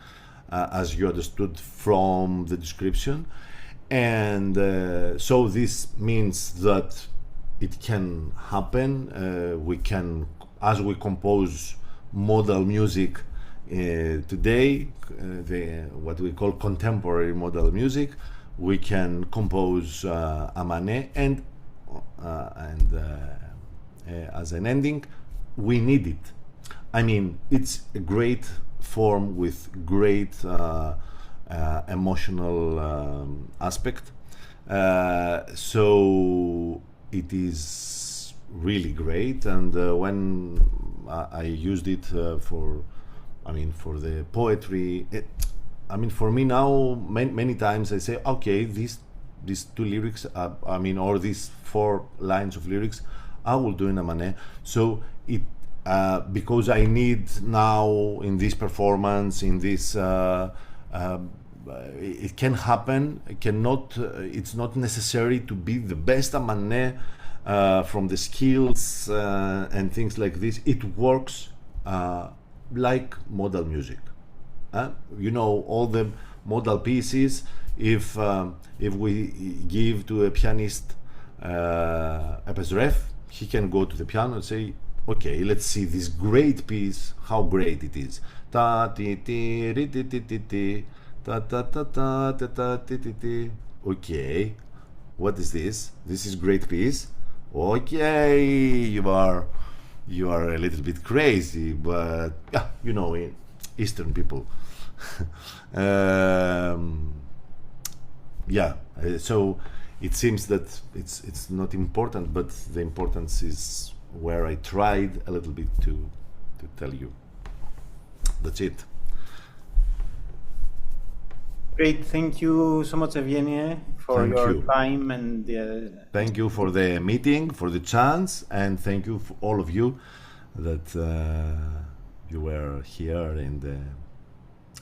as you understood from the description. And so this means that it can happen. We can, as we compose modal music today, what we call contemporary modal music, we can compose Amane, and as an ending, we need it. I mean, it's a great form with great emotional aspect. So it is really great, and when I used it for the poetry, for me now, many times I say, okay, these two lyrics, or these 4 lines of lyrics, I will do in Amane. So it because I need now in this performance, in this. It can happen. It's not necessary to be the best Amane from the skills and things like this. It works like modal music. All the modal pieces. If we give to a pianist a Pesref, he can go to the piano and say, okay, let's see this great piece, how great it is. Ta ti ti ri ti ti ti ti. Ta ta ta ta ta ta ti ti ti. Okay, what is this? This is great piece. Okay, you are a little bit crazy, but Eastern people. So it seems that it's not important, but the importance is where I tried a little bit to tell you. That's it. Great, thank you so much, Evgenia, for your time, and thank you for the meeting, for the chance, and thank you for all of you that you were here, and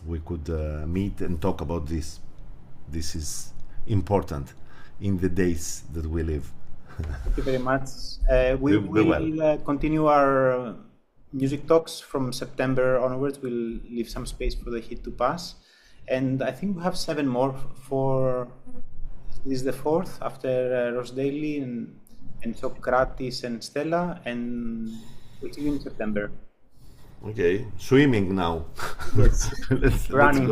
we could meet and talk about this. This is important in the days that we live. Thank you very much. We will continue our music talks from September onwards. We'll leave some space for the heat to pass. And I think we have 7 more for this is the 4th after Rosdaily and Socrates and Stella, and we'll see you in September. Okay, swimming now. Yes, let's running. Go.